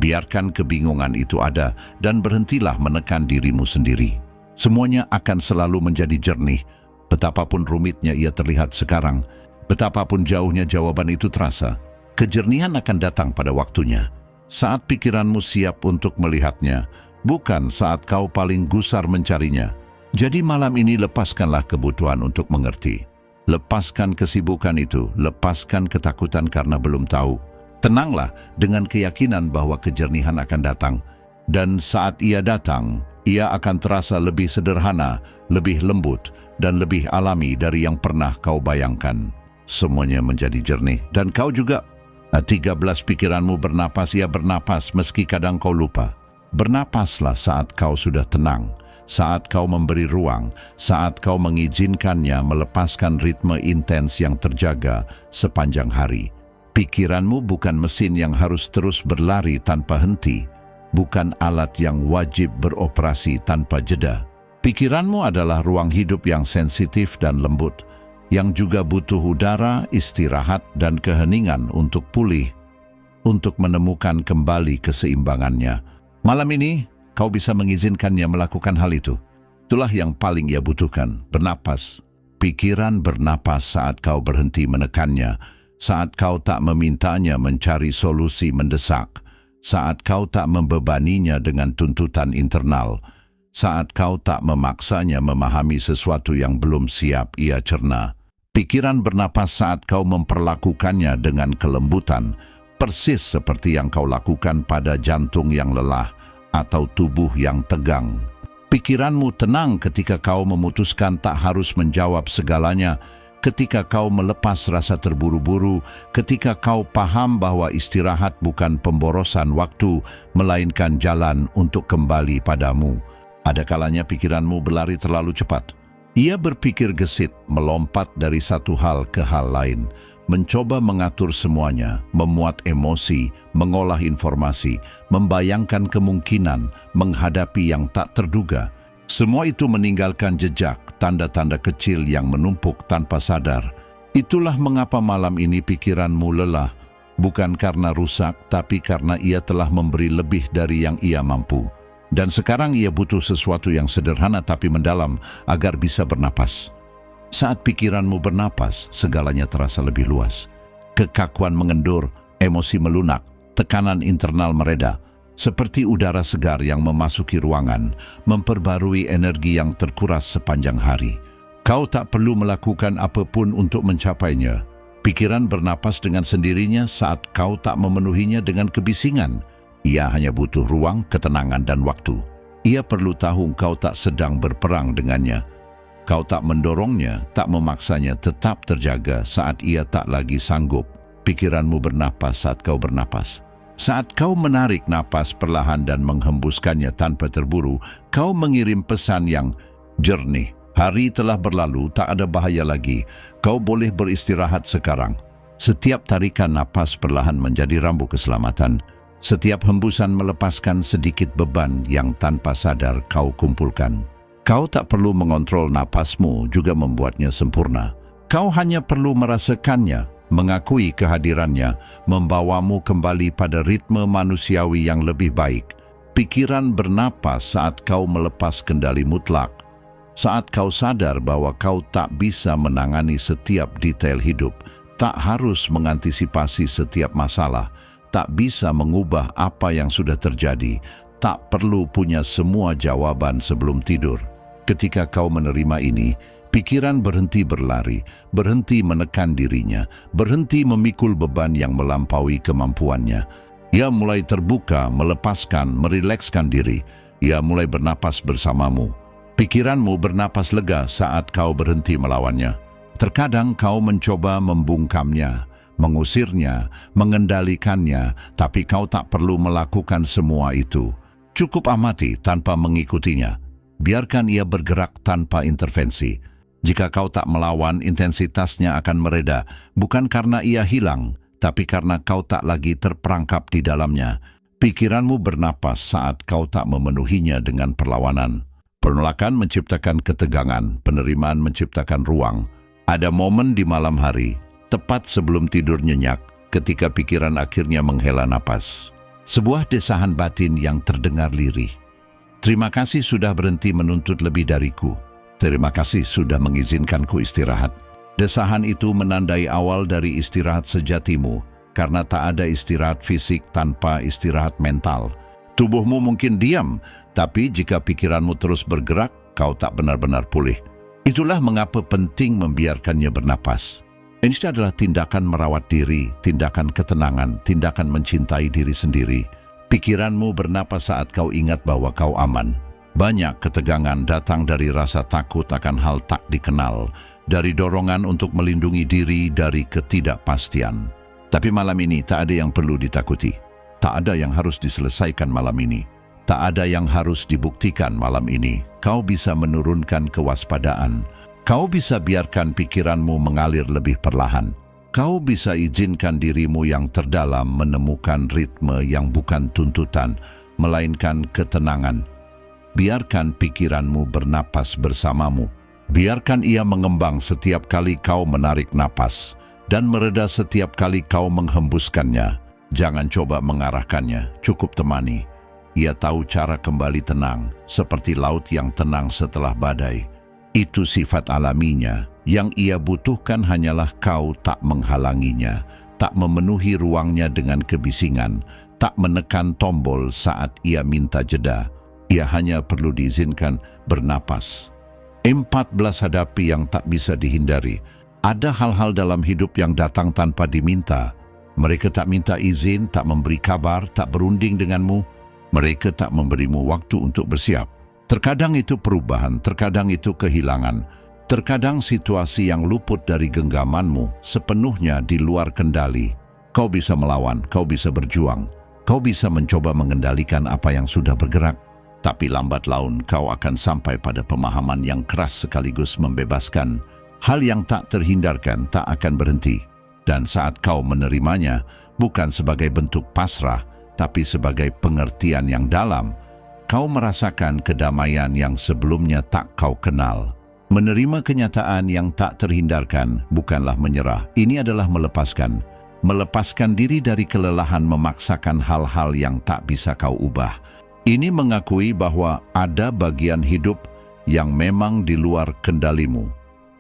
Biarkan kebingungan itu ada dan berhentilah menekan dirimu sendiri. Semuanya akan selalu menjadi jernih. Betapapun rumitnya ia terlihat sekarang, betapapun jauhnya jawaban itu terasa, kejernihan akan datang pada waktunya. Saat pikiranmu siap untuk melihatnya, bukan saat kau paling gusar mencarinya. Jadi malam ini lepaskanlah kebutuhan untuk mengerti. Lepaskan kesibukan itu, lepaskan ketakutan karena belum tahu. Tenanglah dengan keyakinan bahwa kejernihan akan datang. Dan saat ia datang, ia akan terasa lebih sederhana, lebih lembut, dan lebih alami dari yang pernah kau bayangkan. Semuanya menjadi jernih. Dan kau juga, 13 pikiranmu bernapas, ia bernapas meski kadang kau lupa. Bernapaslah saat kau sudah tenang, saat kau memberi ruang, saat kau mengizinkannya melepaskan ritme intens yang terjaga sepanjang hari. Pikiranmu bukan mesin yang harus terus berlari tanpa henti, bukan alat yang wajib beroperasi tanpa jeda. Pikiranmu adalah ruang hidup yang sensitif dan lembut, yang juga butuh udara, istirahat, dan keheningan untuk pulih, untuk menemukan kembali keseimbangannya. Malam ini, kau bisa mengizinkannya melakukan hal itu. Itulah yang paling ia butuhkan, bernapas. Pikiran bernapas saat kau berhenti menekannya, saat kau tak memintanya mencari solusi mendesak, saat kau tak membebaninya dengan tuntutan internal, saat kau tak memaksanya memahami sesuatu yang belum siap ia cerna. Pikiran bernapas saat kau memperlakukannya dengan kelembutan, persis seperti yang kau lakukan pada jantung yang lelah atau tubuh yang tegang. Pikiranmu tenang ketika kau memutuskan tak harus menjawab segalanya, ketika kau melepas rasa terburu-buru, ketika kau paham bahwa istirahat bukan pemborosan waktu, melainkan jalan untuk kembali padamu. Ada kalanya pikiranmu berlari terlalu cepat. Ia berpikir gesit, melompat dari satu hal ke hal lain, mencoba mengatur semuanya, memuat emosi, mengolah informasi, membayangkan kemungkinan, menghadapi yang tak terduga. Semua itu meninggalkan jejak, tanda-tanda kecil yang menumpuk tanpa sadar. Itulah mengapa malam ini pikiranmu lelah, Bukan karena rusak, tapi karena ia telah memberi lebih dari yang ia mampu. Dan sekarang ia butuh sesuatu yang sederhana tapi mendalam agar bisa bernapas. Saat pikiranmu bernapas, segalanya terasa lebih luas. Kekakuan mengendur, emosi melunak, tekanan internal mereda. Seperti udara segar yang memasuki ruangan, memperbarui energi yang terkuras sepanjang hari. Kau tak perlu melakukan apapun untuk mencapainya. Pikiran bernapas dengan sendirinya saat kau tak memenuhinya dengan kebisingan. Ia hanya butuh ruang, ketenangan, dan waktu. Ia perlu tahu kau tak sedang berperang dengannya. Kau tak mendorongnya, tak memaksanya, tetap terjaga saat ia tak lagi sanggup. Pikiranmu bernapas saat kau bernapas. Saat kau menarik napas perlahan dan menghembuskannya tanpa terburu, kau mengirim pesan yang jernih. Hari telah berlalu, tak ada bahaya lagi. Kau boleh beristirahat sekarang. Setiap tarikan napas perlahan menjadi rambu keselamatan. Setiap hembusan melepaskan sedikit beban yang tanpa sadar kau kumpulkan. Kau tak perlu mengontrol napasmu, juga membuatnya sempurna. Kau hanya perlu merasakannya, mengakui kehadirannya, membawamu kembali pada ritme manusiawi yang lebih baik. Pikiran bernapas saat kau melepas kendali mutlak. Saat kau sadar bahwa kau tak bisa menangani setiap detail hidup, tak harus mengantisipasi setiap masalah, tak bisa mengubah apa yang sudah terjadi, tak perlu punya semua jawaban sebelum tidur. Ketika kau menerima ini, pikiran berhenti berlari, berhenti menekan dirinya, berhenti memikul beban yang melampaui kemampuannya. Ia mulai terbuka, melepaskan, merilekskan diri. Ia mulai bernapas bersamamu. Pikiranmu bernapas lega saat kau berhenti melawannya. Terkadang kau mencoba membungkamnya, mengusirnya, mengendalikannya, tapi kau tak perlu melakukan semua itu. Cukup amati tanpa mengikutinya. Biarkan ia bergerak tanpa intervensi. Jika kau tak melawan, intensitasnya akan mereda, bukan karena ia hilang, tapi karena kau tak lagi terperangkap di dalamnya. Pikiranmu bernapas saat kau tak memenuhinya dengan perlawanan. Penolakan menciptakan ketegangan, penerimaan menciptakan ruang. Ada momen di malam hari, tepat sebelum tidur nyenyak, ketika pikiran akhirnya menghela napas. Sebuah desahan batin yang terdengar lirih. Terima kasih sudah berhenti menuntut lebih dariku. Terima kasih sudah mengizinkanku istirahat. Desahan itu menandai awal dari istirahat sejatimu, karena tak ada istirahat fisik tanpa istirahat mental. Tubuhmu mungkin diam, tapi jika pikiranmu terus bergerak, kau tak benar-benar pulih. Itulah mengapa penting membiarkannya bernapas. Ini adalah tindakan merawat diri, tindakan ketenangan, tindakan mencintai diri sendiri. Pikiranmu bernapas saat kau ingat bahwa kau aman. Banyak ketegangan datang dari rasa takut akan hal tak dikenal, dari dorongan untuk melindungi diri dari ketidakpastian. Tapi malam ini tak ada yang perlu ditakuti. Tak ada yang harus diselesaikan malam ini. Tak ada yang harus dibuktikan malam ini. Kau bisa menurunkan kewaspadaan. Kau bisa biarkan pikiranmu mengalir lebih perlahan. Kau bisa izinkan dirimu yang terdalam menemukan ritme yang bukan tuntutan, melainkan ketenangan. Biarkan pikiranmu bernapas bersamamu. Biarkan ia mengembang setiap kali kau menarik napas, dan mereda setiap kali kau menghembuskannya. Jangan coba mengarahkannya, cukup temani. Ia tahu cara kembali tenang, seperti laut yang tenang setelah badai. Itu sifat alaminya, yang ia butuhkan hanyalah kau tak menghalanginya, tak memenuhi ruangnya dengan kebisingan, tak menekan tombol saat ia minta jeda. Ia hanya perlu diizinkan bernapas. 14 hadapi yang tak bisa dihindari. Ada hal-hal dalam hidup yang datang tanpa diminta. Mereka tak minta izin, tak memberi kabar, tak berunding denganmu. Mereka tak memberimu waktu untuk bersiap. Terkadang itu perubahan, terkadang itu kehilangan. Terkadang situasi yang luput dari genggamanmu sepenuhnya di luar kendali. Kau bisa melawan, kau bisa berjuang. Kau bisa mencoba mengendalikan apa yang sudah bergerak. Tapi lambat laun kau akan sampai pada pemahaman yang keras sekaligus membebaskan. Hal yang tak terhindarkan tak akan berhenti. Dan saat kau menerimanya, bukan sebagai bentuk pasrah, tapi sebagai pengertian yang dalam, kau merasakan kedamaian yang sebelumnya tak kau kenal. Menerima kenyataan yang tak terhindarkan bukanlah menyerah, ini adalah melepaskan. melepaskan diri dari kelelahan memaksakan hal-hal yang tak bisa kau ubah. Ini mengakui bahwa ada bagian hidup yang memang di luar kendalimu,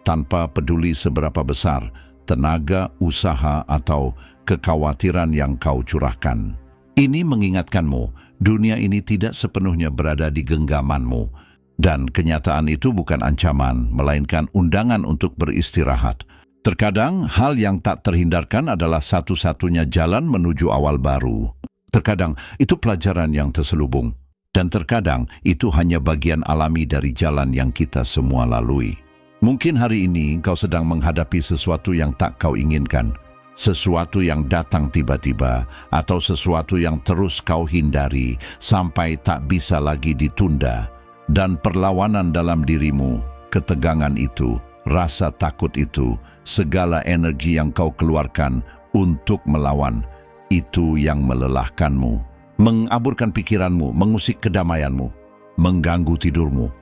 tanpa peduli seberapa besar tenaga, usaha, atau kekhawatiran yang kau curahkan. Ini mengingatkanmu, dunia ini tidak sepenuhnya berada di genggamanmu, dan kenyataan itu bukan ancaman, melainkan undangan untuk beristirahat. Terkadang, hal yang tak terhindarkan adalah satu-satunya jalan menuju awal baru. Terkadang, itu pelajaran yang terselubung. Dan terkadang, itu hanya bagian alami dari jalan yang kita semua lalui. Mungkin hari ini kau sedang menghadapi sesuatu yang tak kau inginkan. Sesuatu yang datang tiba-tiba, atau sesuatu yang terus kau hindari sampai tak bisa lagi ditunda. Dan perlawanan dalam dirimu, ketegangan itu, rasa takut itu, segala energi yang kau keluarkan untuk melawan, itu yang melelahkanmu, mengaburkan pikiranmu, mengusik kedamaianmu, mengganggu tidurmu.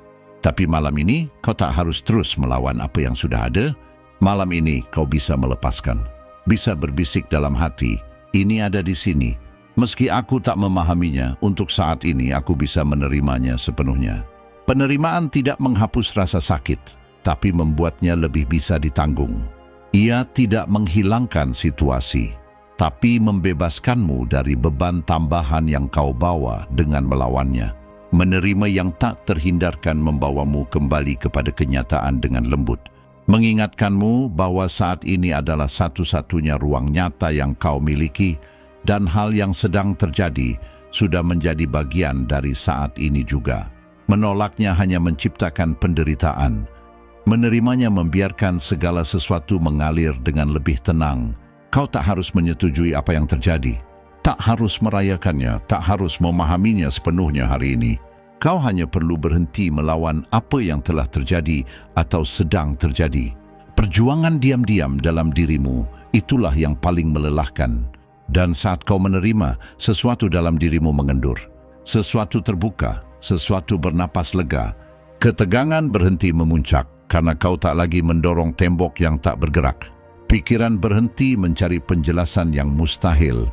Tapi malam ini kau tak harus terus melawan apa yang sudah ada. Malam ini kau bisa melepaskan, bisa berbisik dalam hati, ini ada di sini. Meski aku tak memahaminya, untuk saat ini aku bisa menerimanya sepenuhnya. Penerimaan tidak menghapus rasa sakit, tapi membuatnya lebih bisa ditanggung. Ia tidak menghilangkan situasi, tapi membebaskanmu dari beban tambahan yang kau bawa dengan melawannya. Menerima yang tak terhindarkan membawamu kembali kepada kenyataan dengan lembut. Mengingatkanmu bahwa saat ini adalah satu-satunya ruang nyata yang kau miliki, dan hal yang sedang terjadi sudah menjadi bagian dari saat ini juga. Menolaknya hanya menciptakan penderitaan. Menerimanya membiarkan segala sesuatu mengalir dengan lebih tenang. Kau tak harus menyetujui apa yang terjadi. Tak harus merayakannya, tak harus memahaminya sepenuhnya hari ini. Kau hanya perlu berhenti melawan apa yang telah terjadi atau sedang terjadi. Perjuangan diam-diam dalam dirimu, itulah yang paling melelahkan. Dan saat kau menerima, sesuatu dalam dirimu mengendur. Sesuatu terbuka, sesuatu bernapas lega. Ketegangan berhenti memuncak karena kau tak lagi mendorong tembok yang tak bergerak. Pikiran berhenti mencari penjelasan yang mustahil.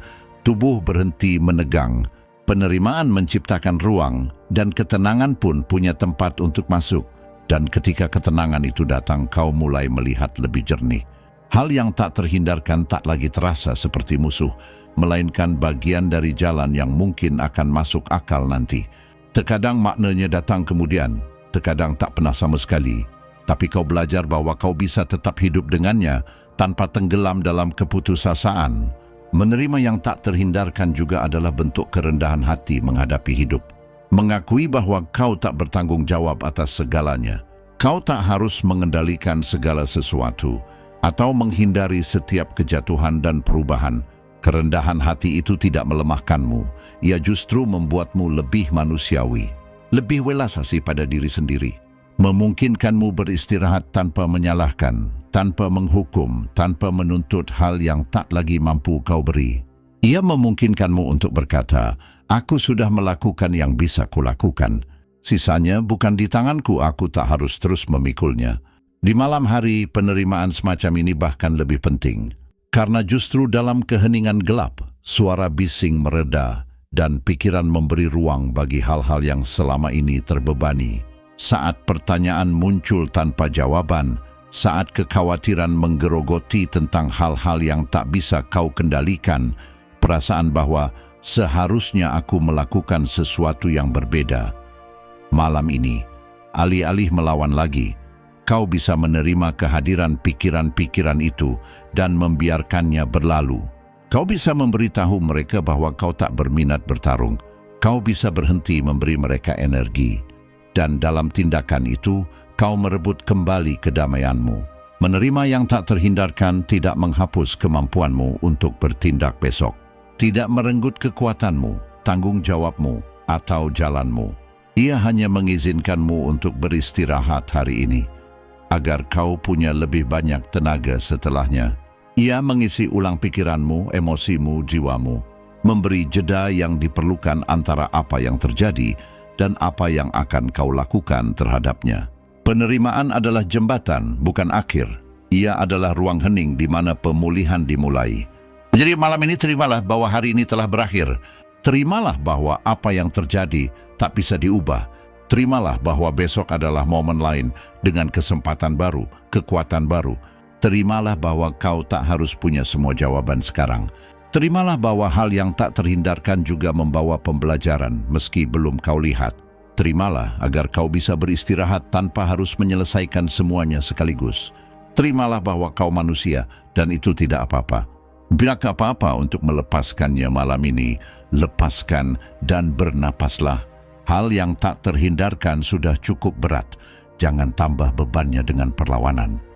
Tubuh berhenti menegang. Penerimaan menciptakan ruang, dan ketenangan pun punya tempat untuk masuk. Dan ketika ketenangan itu datang, kau mulai melihat lebih jernih. Hal yang tak terhindarkan tak lagi terasa seperti musuh, melainkan bagian dari jalan yang mungkin akan masuk akal nanti. Terkadang maknanya datang kemudian, terkadang tak pernah sama sekali. Tapi kau belajar bahwa kau bisa tetap hidup dengannya tanpa tenggelam dalam keputusasaan. Menerima yang tak terhindarkan juga adalah bentuk kerendahan hati menghadapi hidup. Mengakui bahwa kau tak bertanggung jawab atas segalanya. Kau tak harus mengendalikan segala sesuatu atau menghindari setiap kejatuhan dan perubahan. Kerendahan hati itu tidak melemahkanmu. Ia justru membuatmu lebih manusiawi, lebih welas asih pada diri sendiri. Memungkinkanmu beristirahat tanpa menyalahkan, tanpa menghukum, tanpa menuntut hal yang tak lagi mampu kau beri. Ia memungkinkanmu untuk berkata, aku sudah melakukan yang bisa kulakukan. Sisanya bukan di tanganku, aku tak harus terus memikulnya. Di malam hari, penerimaan semacam ini bahkan lebih penting. Karena justru dalam keheningan gelap, suara bising mereda dan pikiran memberi ruang bagi hal-hal yang selama ini terbebani. Saat pertanyaan muncul tanpa jawaban, saat kekhawatiran menggerogoti tentang hal-hal yang tak bisa kau kendalikan, perasaan bahwa seharusnya aku melakukan sesuatu yang berbeda. Malam ini, alih-alih melawan lagi, kau bisa menerima kehadiran pikiran-pikiran itu dan membiarkannya berlalu. Kau bisa memberitahu mereka bahwa kau tak berminat bertarung. Kau bisa berhenti memberi mereka energi. Dan dalam tindakan itu, kau merebut kembali kedamaianmu. Menerima yang tak terhindarkan tidak menghapus kemampuanmu untuk bertindak besok. Tidak merenggut kekuatanmu, tanggung jawabmu, atau jalanmu. Ia hanya mengizinkanmu untuk beristirahat hari ini, agar kau punya lebih banyak tenaga setelahnya. Ia mengisi ulang pikiranmu, emosimu, jiwamu, memberi jeda yang diperlukan antara apa yang terjadi dan apa yang akan kau lakukan terhadapnya. Penerimaan adalah jembatan, bukan akhir. Ia adalah ruang hening di mana pemulihan dimulai. Jadi malam ini terimalah bahwa hari ini telah berakhir. Terimalah bahwa apa yang terjadi tak bisa diubah. Terimalah bahwa besok adalah momen lain dengan kesempatan baru, kekuatan baru. Terimalah bahwa kau tak harus punya semua jawaban sekarang. Terimalah bahwa hal yang tak terhindarkan juga membawa pembelajaran meski belum kau lihat. Terimalah agar kau bisa beristirahat tanpa harus menyelesaikan semuanya sekaligus. Terimalah bahwa kau manusia dan itu tidak apa-apa. Bila apa-apa untuk melepaskannya malam ini, lepaskan dan bernapaslah. Hal yang tak terhindarkan sudah cukup berat. Jangan tambah bebannya dengan perlawanan.